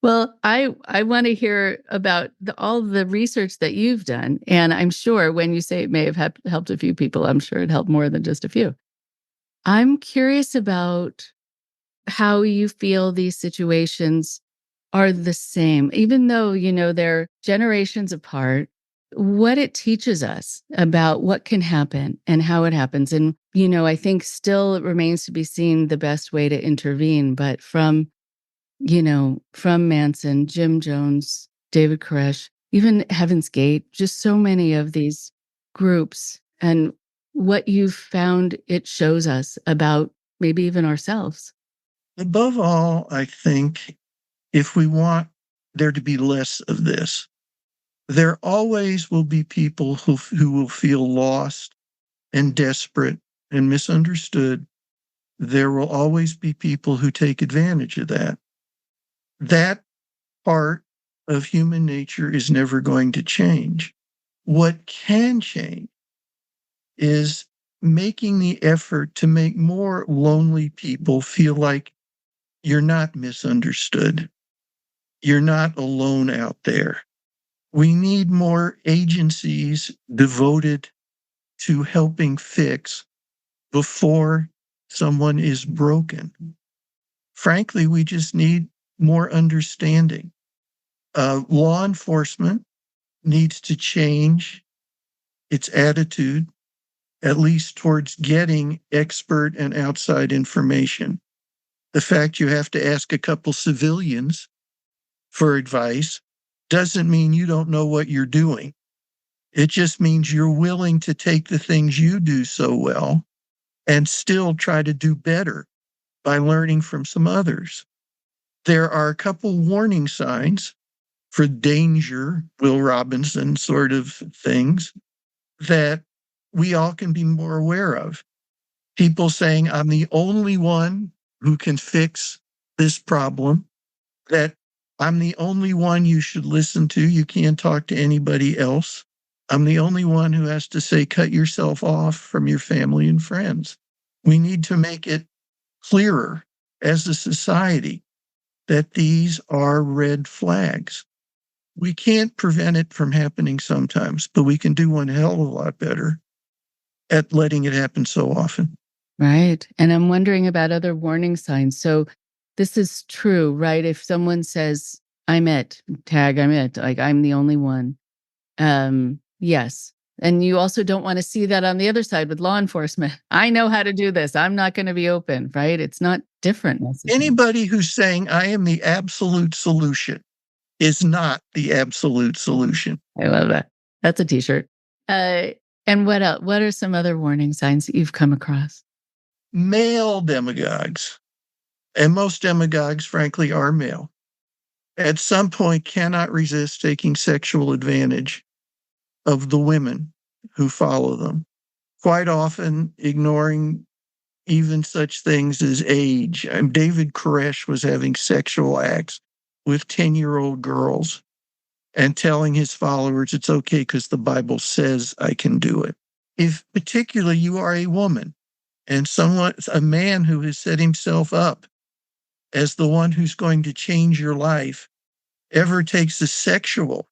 Well, I want to hear about all the research that you've done. And I'm sure when you say it may have helped a few people, I'm sure it helped more than just a few. I'm curious about how you feel these situations are the same, even though, they're generations apart, what it teaches us about what can happen and how it happens. And, I think still it remains to be seen the best way to intervene. But from Manson, Jim Jones, David Koresh, even Heaven's Gate, just so many of these groups and what you've found it shows us about maybe even ourselves. Above all, I think if we want there to be less of this, there always will be people who will feel lost and desperate and misunderstood. There will always be people who take advantage of that. That part of human nature is never going to change. What can change is making the effort to make more lonely people feel like you're not misunderstood. You're not alone out there. We need more agencies devoted to helping fix before someone is broken. Frankly, we just need more understanding. Law enforcement needs to change its attitude, at least towards getting expert and outside information. The fact you have to ask a couple civilians for advice doesn't mean you don't know what you're doing. It just means you're willing to take the things you do so well and still try to do better by learning from some others. There are a couple warning signs for danger, Will Robinson sort of things, that we all can be more aware of. People saying, I'm the only one who can fix this problem, that I'm the only one you should listen to. You can't talk to anybody else. I'm the only one who has to say, cut yourself off from your family and friends. We need to make it clearer as a society that these are red flags. We can't prevent it from happening sometimes, but we can do one hell of a lot better at letting it happen so often. Right. And I'm wondering about other warning signs. So this is true, right? If someone says, I'm it, like I'm the only one. Yes. And you also don't want to see that on the other side with law enforcement. I know how to do this. I'm not going to be open, right? It's not different necessarily. Anybody who's saying I am the absolute solution is not the absolute solution. I love that. That's a t-shirt. And what else? What are some other warning signs that you've come across? Male demagogues, and most demagogues, frankly, are male, at some point cannot resist taking sexual advantage of the women who follow them, quite often ignoring even such things as age. David Koresh was having sexual acts with 10-year-old girls and telling his followers it's okay because the Bible says I can do it. If particularly you are a woman and a man who has set himself up as the one who's going to change your life, ever takes a sexual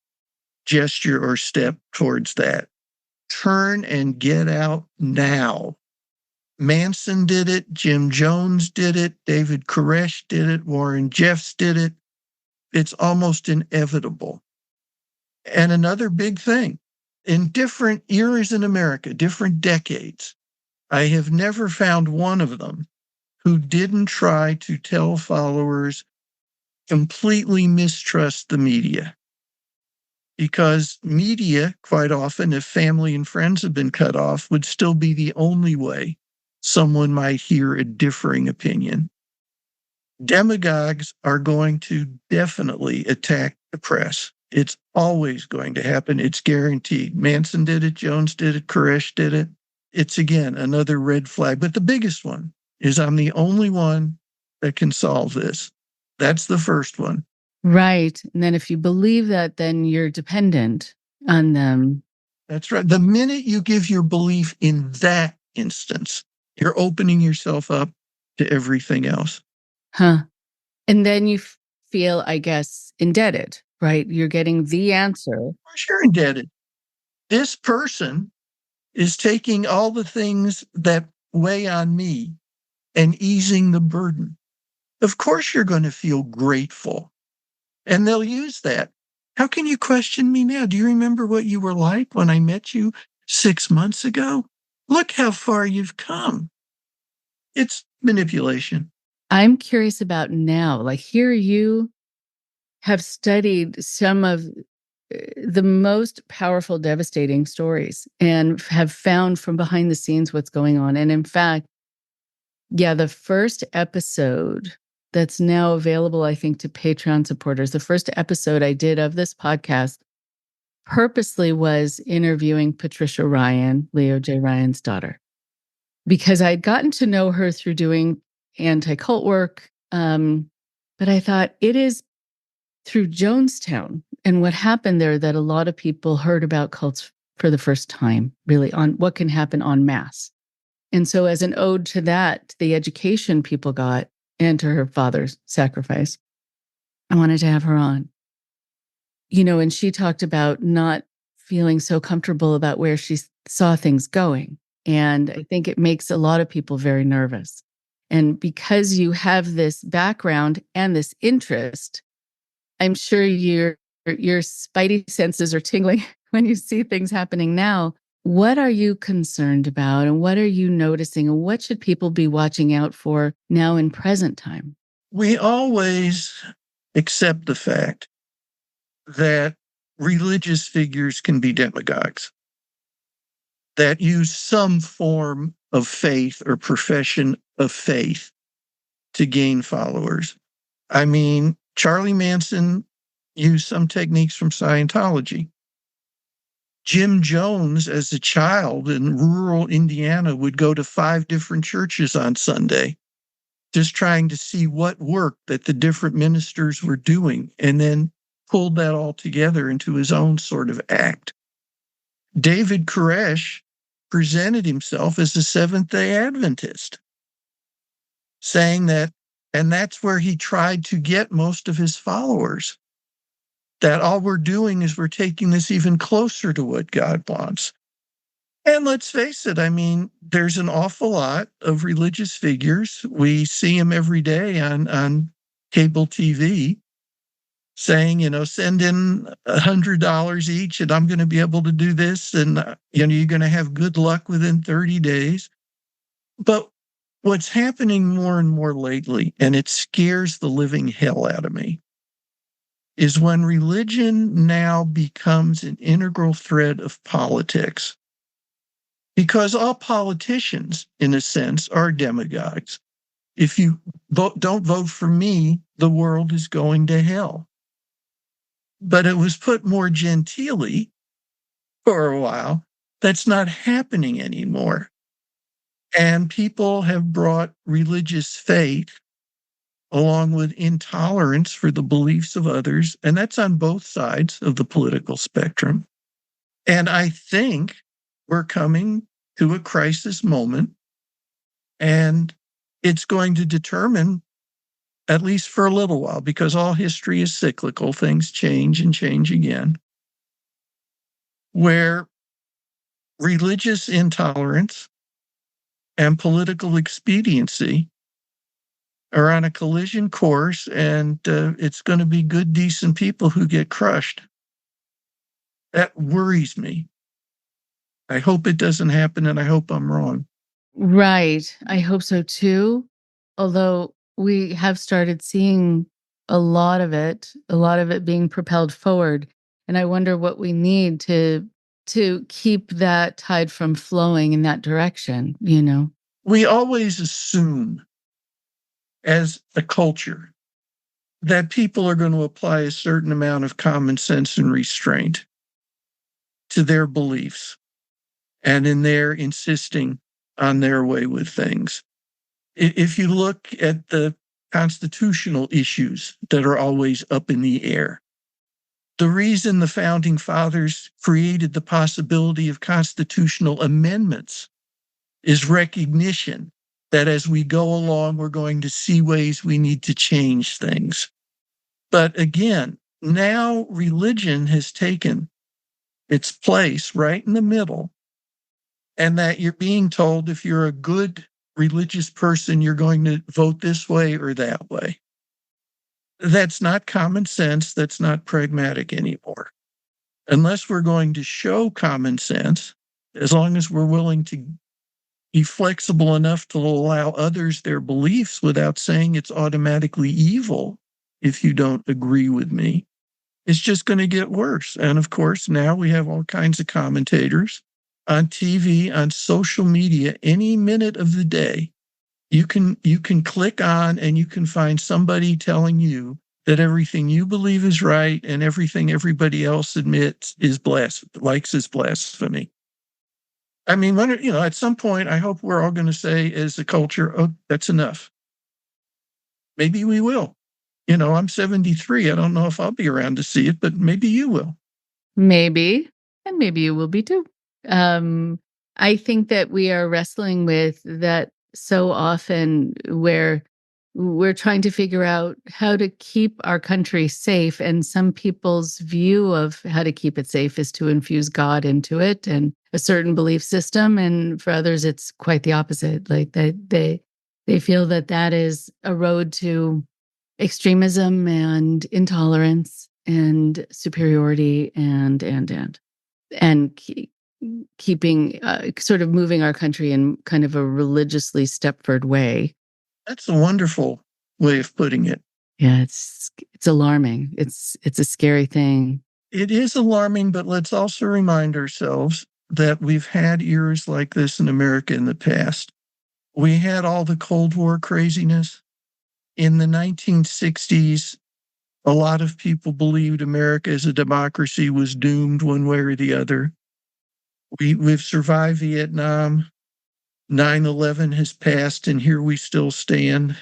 gesture or step towards that, turn and get out now. Manson did it. Jim Jones did it. David Koresh did it. Warren Jeffs did it. It's almost inevitable. And another big thing, in different eras in America, different decades, I have never found one of them who didn't try to tell followers completely mistrust the media. Because media, quite often, if family and friends have been cut off, would still be the only way someone might hear a differing opinion. Demagogues are going to definitely attack the press. It's always going to happen. It's guaranteed. Manson did it. Jones did it. Koresh did it. It's, again, another red flag. But the biggest one is I'm the only one that can solve this. That's the first one. Right. And then if you believe that, then you're dependent on them. That's right. The minute you give your belief in that instance, you're opening yourself up to everything else. Huh. And then you feel, I guess, indebted, right? You're getting the answer. Of course, you're indebted. This person is taking all the things that weigh on me and easing the burden. Of course, you're going to feel grateful. And they'll use that. How can you question me now? Do you remember what you were like when I met you 6 months ago? Look how far you've come. It's manipulation. I'm curious about now. Like, here you have studied some of the most powerful, devastating stories and have found from behind the scenes what's going on. And in fact, yeah, the first episode that's now available, I think, to Patreon supporters, the first episode I did of this podcast purposely was interviewing Patricia Ryan, Leo J. Ryan's daughter, because I'd gotten to know her through doing anti-cult work. But I thought it is through Jonestown and what happened there that a lot of people heard about cults for the first time, really, on what can happen en masse. And so as an ode to that, the education people got, and to her father's sacrifice, I wanted to have her on. And she talked about not feeling so comfortable about where she saw things going. And I think it makes a lot of people very nervous. And because you have this background and this interest, I'm sure your spidey senses are tingling when you see things happening now. What are you concerned about, and what are you noticing, and what should people be watching out for now in present time? We always accept the fact that religious figures can be demagogues, that use some form of faith or profession of faith to gain followers. I mean, Charlie Manson used some techniques from Scientology. Jim Jones, as a child in rural Indiana, would go to 5 different churches on Sunday, just trying to see what work that the different ministers were doing, and then pulled that all together into his own sort of act. David Koresh presented himself as a Seventh-day Adventist, saying that, and that's where he tried to get most of his followers, that all we're doing is we're taking this even closer to what God wants. And let's face it, I mean, there's an awful lot of religious figures. We see them every day on cable TV saying, send in $100 each and I'm going to be able to do this. And, you're going to have good luck within 30 days. But what's happening more and more lately, and it scares the living hell out of me, is when religion now becomes an integral thread of politics. Because all politicians, in a sense, are demagogues. If you don't vote for me, the world is going to hell. But it was put more genteelly for a while. That's not happening anymore. And people have brought religious faith along with intolerance for the beliefs of others. And that's on both sides of the political spectrum. And I think we're coming to a crisis moment, and it's going to determine, at least for a little while, because all history is cyclical, things change and change again, where religious intolerance and political expediency are on a collision course, and it's going to be good, decent people who get crushed. That worries me. I hope it doesn't happen, and I hope I'm wrong. Right. I hope so too. Although we have started seeing a lot of it being propelled forward. And I wonder what we need to keep that tide from flowing in that direction, you know. We always assume as a culture that people are going to apply a certain amount of common sense and restraint to their beliefs and in their insisting on their way with things. If you look at the constitutional issues that are always up in the air, the reason the founding fathers created the possibility of constitutional amendments is recognition that as we go along, we're going to see ways we need to change things. But again, now religion has taken its place right in the middle, and that you're being told if you're a good religious person, you're going to vote this way or that way. That's not common sense. That's not pragmatic anymore. Unless we're going to show common sense, as long as we're willing to be flexible enough to allow others their beliefs without saying it's automatically evil if you don't agree with me, it's just going to get worse. And of course, now we have all kinds of commentators on TV, on social media, any minute of the day. You can click on and you can find somebody telling you that everything you believe is right and everything everybody else admits is blasphemy. I mean, at some point, I hope we're all going to say as a culture, oh, that's enough. Maybe we will. I'm 73. I don't know if I'll be around to see it, but maybe you will. Maybe, and maybe you will be too. I think that we are wrestling with that so often, where we're trying to figure out how to keep our country safe. And some people's view of how to keep it safe is to infuse God into it and a certain belief system. And for others, it's quite the opposite. Like they feel that is a road to extremism and intolerance and superiority and keeping sort of moving our country in kind of a religiously Stepford way. That's a wonderful way of putting it. Yeah, it's alarming. It's a scary thing. It is alarming, but let's also remind ourselves that we've had eras like this in America in the past. We had all the Cold War craziness. In the 1960s, a lot of people believed America as a democracy was doomed one way or the other. We've survived Vietnam. 9/11 has passed, and here we still stand.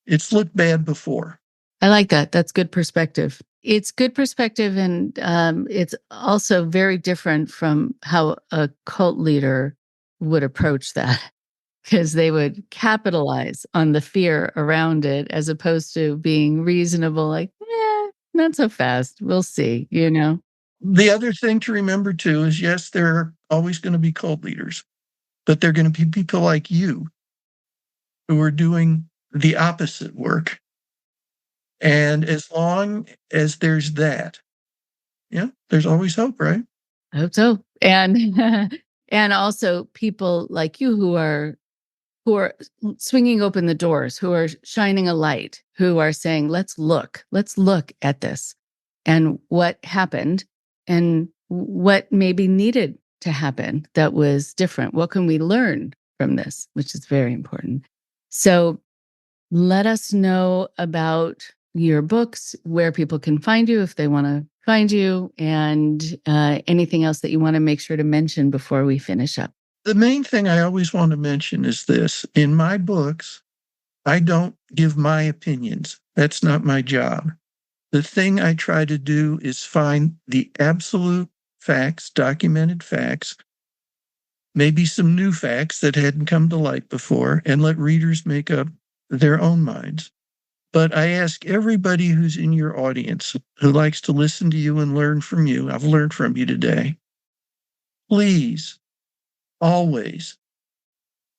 It's looked bad before. I like that. That's good perspective. It's good perspective, and it's also very different from how a cult leader would approach that, because they would capitalize on the fear around it as opposed to being reasonable, like, not so fast. We'll see, The other thing to remember, too, is yes, there are always going to be cult leaders, but they're going to be people like you who are doing the opposite work. And as long as there's that, there's always hope, right? I hope so. And and also people like you who are who are swinging open the doors, who are shining a light, who are saying, let's look at this and what happened and what maybe needed to happen that was different. What can we learn from this, which is very important. So let us know about your books, where people can find you if they want to find you, and anything else that you want to make sure to mention before we finish up. The main thing I always want to mention is this. In my books, I don't give my opinions. That's not my job. The thing I try to do is find the absolute facts, documented facts, maybe some new facts that hadn't come to light before, and let readers make up their own minds. But I ask everybody who's in your audience who likes to listen to you and learn from you, I've learned from you today, please, always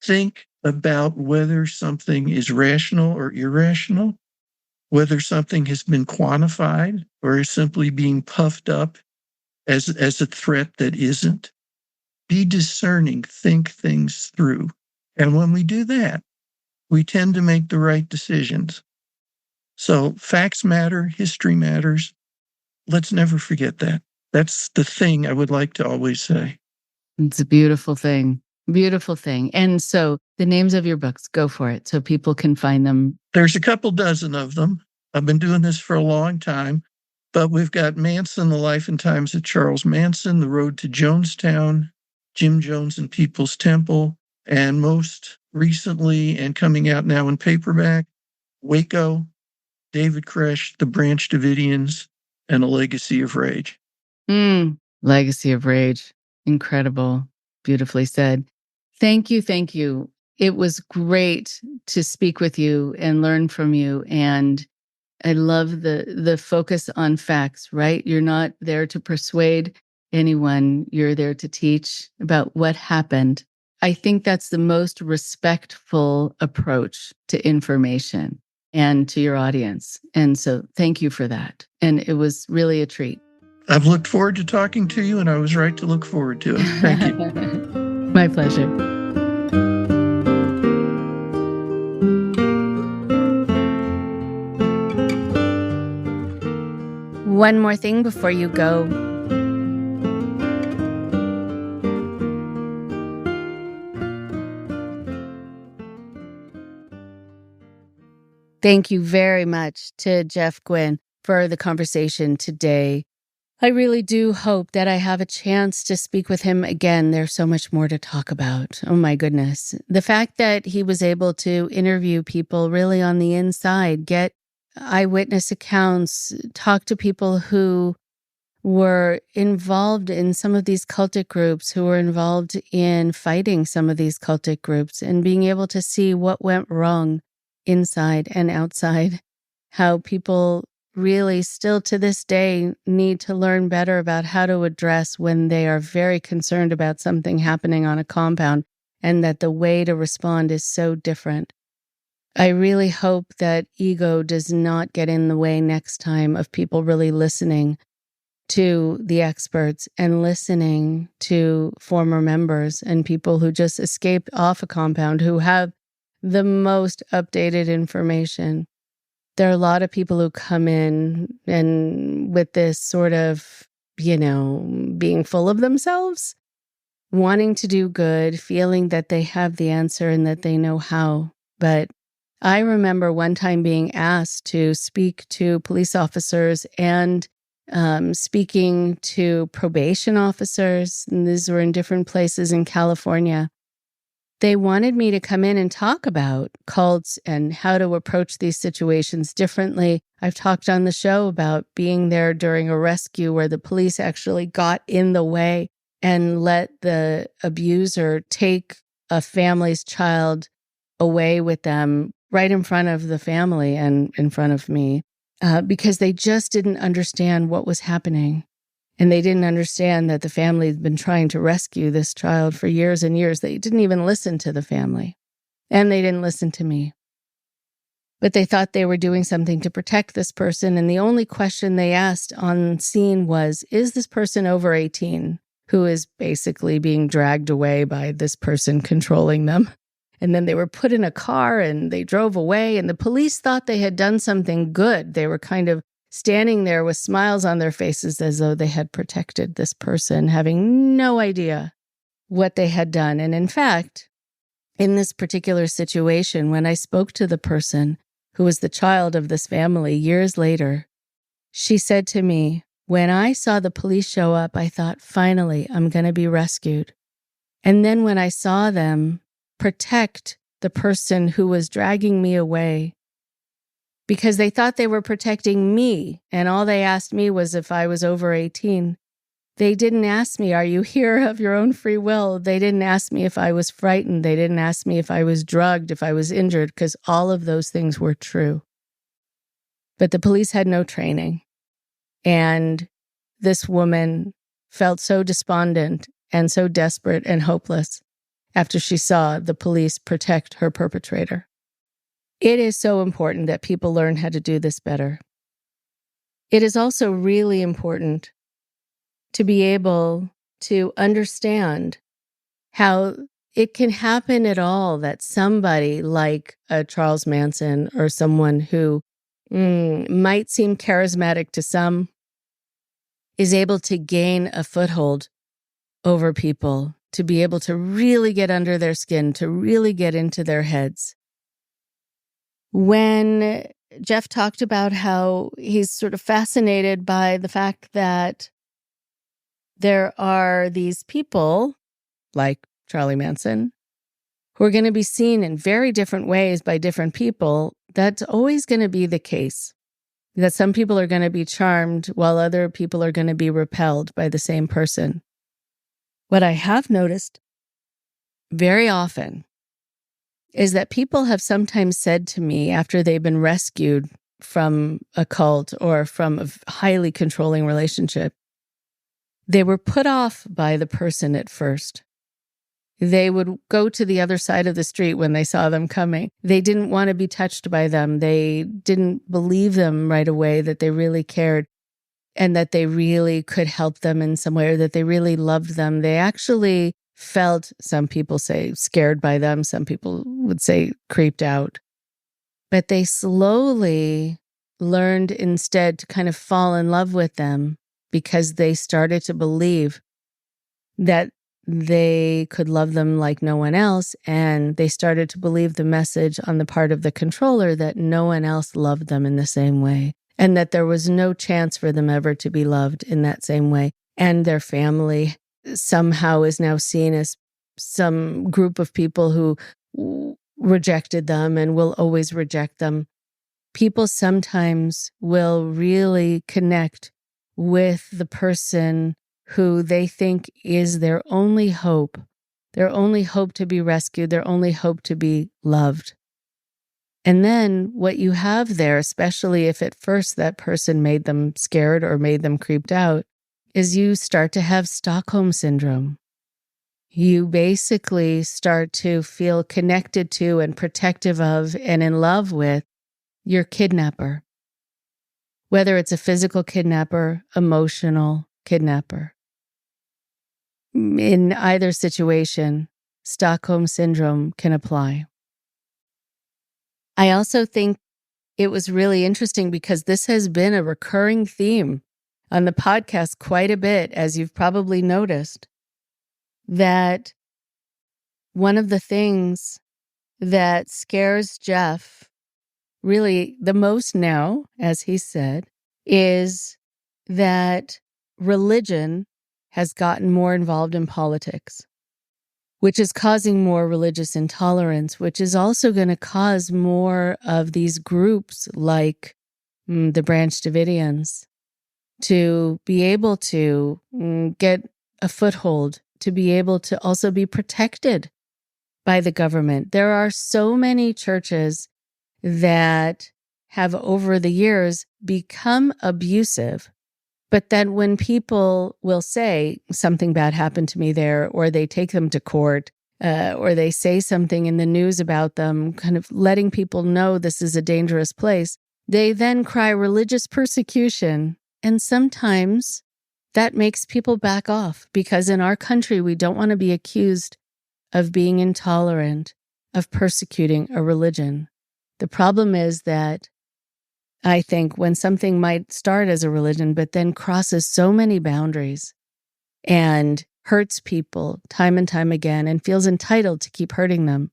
think about whether something is rational or irrational, whether something has been quantified or is simply being puffed up as a threat that isn't. Be discerning, think things through. And when we do that, we tend to make the right decisions. So facts matter, history matters. Let's never forget that. That's the thing I would like to always say. It's a beautiful thing. Beautiful thing. And so the names of your books, go for it so people can find them. There's a couple dozen of them. I've been doing this for a long time, but we've got Manson, The Life and Times of Charles Manson, The Road to Jonestown, Jim Jones and People's Temple, and most recently and coming out now in paperback, Waco, David Koresh, The Branch Davidians, and A Legacy of Rage. Legacy of Rage. Incredible. Beautifully said. Thank you. Thank you. It was great to speak with you and learn from you. And I love the focus on facts, right? You're not there to persuade anyone. You're there to teach about what happened. I think that's the most respectful approach to information and to your audience. And so thank you for that. And it was really a treat. I've looked forward to talking to you, and I was right to look forward to it. Thank you. My pleasure. One more thing before you go. Thank you very much to Jeff Guinn for the conversation today. I really do hope that I have a chance to speak with him again. There's so much more to talk about. Oh my goodness. The fact that he was able to interview people really on the inside, get eyewitness accounts, talk to people who were involved in some of these cultic groups, who were involved in fighting some of these cultic groups, and being able to see what went wrong inside and outside, how people really still to this day need to learn better about how to address when they are very concerned about something happening on a compound, and that the way to respond is so different. I really hope that ego does not get in the way next time of people really listening to the experts and listening to former members and people who just escaped off a compound who have the most updated information. There are a lot of people who come in and with this sort of, being full of themselves, wanting to do good, feeling that they have the answer and that they know how. But I remember one time being asked to speak to police officers and speaking to probation officers. And these were in different places in California. They wanted me to come in and talk about cults and how to approach these situations differently. I've talked on the show about being there during a rescue where the police actually got in the way and let the abuser take a family's child away with them right in front of the family and in front of me because they just didn't understand what was happening. And they didn't understand that the family had been trying to rescue this child for years and years. They didn't even listen to the family. And they didn't listen to me. But they thought they were doing something to protect this person. And the only question they asked on scene was, is this person over 18 who is basically being dragged away by this person controlling them? And then they were put in a car and they drove away. And the police thought they had done something good. They were kind of standing there with smiles on their faces as though they had protected this person, having no idea what they had done. And in fact, in this particular situation, when I spoke to the person who was the child of this family years later, she said to me, when I saw the police show up, I thought, finally, I'm going to be rescued. And then when I saw them protect the person who was dragging me away, because they thought they were protecting me, and all they asked me was if I was over 18. They didn't ask me, are you here of your own free will? They didn't ask me if I was frightened. They didn't ask me if I was drugged, if I was injured, because all of those things were true. But the police had no training. And this woman felt so despondent and so desperate and hopeless after she saw the police protect her perpetrator. It is so important that people learn how to do this better. It is also really important to be able to understand how it can happen at all that somebody like a Charles Manson or someone who might seem charismatic to some is able to gain a foothold over people, to be able to really get under their skin, to really get into their heads. When Jeff talked about how he's sort of fascinated by the fact that there are these people like Charlie Manson who are going to be seen in very different ways by different people, that's always going to be the case. That some people are going to be charmed while other people are going to be repelled by the same person. What I have noticed very often is that people have sometimes said to me after they've been rescued from a cult or from a highly controlling relationship, they were put off by the person at first. They would go to the other side of the street when they saw them coming. They didn't want to be touched by them. They didn't believe them right away that they really cared and that they really could help them in some way or that they really loved them. They actually felt, some people say, scared by them. Some people would say creeped out. But they slowly learned instead to kind of fall in love with them because they started to believe that they could love them like no one else, and they started to believe the message on the part of the controller that no one else loved them in the same way, and that there was no chance for them ever to be loved in that same way. And their family somehow is now seen as some group of people who rejected them and will always reject them. People sometimes will really connect with the person who they think is their only hope to be rescued, their only hope to be loved. And then what you have there, especially if at first that person made them scared or made them creeped out, is you start to have Stockholm syndrome. You basically start to feel connected to and protective of and in love with your kidnapper, whether it's a physical kidnapper, emotional kidnapper. In either situation, Stockholm syndrome can apply. I also think it was really interesting because this has been a recurring theme on the podcast quite a bit, as you've probably noticed, that one of the things that scares Jeff really the most now, as he said, is that religion has gotten more involved in politics, which is causing more religious intolerance, which is also going to cause more of these groups like the Branch Davidians to be able to get a foothold, to be able to also be protected by the government. There are so many churches that have over the years become abusive. But then when people will say something bad happened to me there, or they take them to court, or they say something in the news about them, kind of letting people know this is a dangerous place, they then cry religious persecution. And sometimes that makes people back off because in our country, we don't want to be accused of being intolerant, of persecuting a religion. The problem is that I think when something might start as a religion, but then crosses so many boundaries and hurts people time and time again and feels entitled to keep hurting them,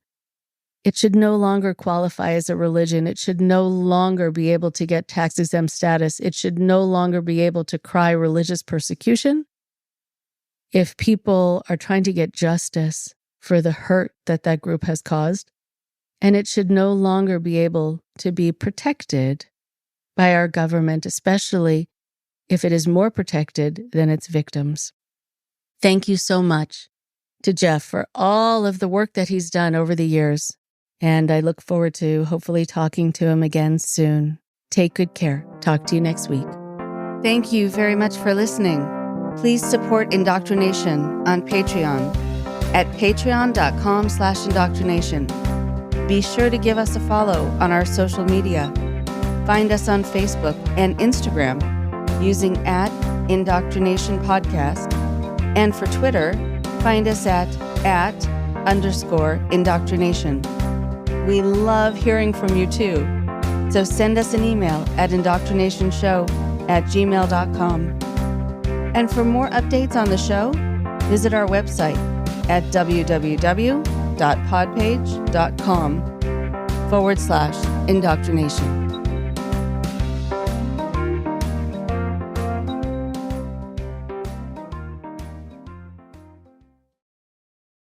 it should no longer qualify as a religion. It should no longer be able to get tax-exempt status. It should no longer be able to cry religious persecution. If people are trying to get justice for the hurt that that group has caused, and it should no longer be able to be protected by our government, especially if it is more protected than its victims. Thank you so much to Jeff for all of the work that he's done over the years, and I look forward to hopefully talking to him again soon. Take good care. Talk to you next week. Thank you very much for listening. Please support IndoctriNation on Patreon at patreon.com/indoctrination. Be sure to give us a follow on our social media. Find us on Facebook and Instagram using @IndoctriNation Podcast. And for Twitter, find us at @_indoctrination. We love hearing from you too. So send us an email at indoctrinationshow@gmail.com. And for more updates on the show, visit our website at www.podpage.com/indoctrination.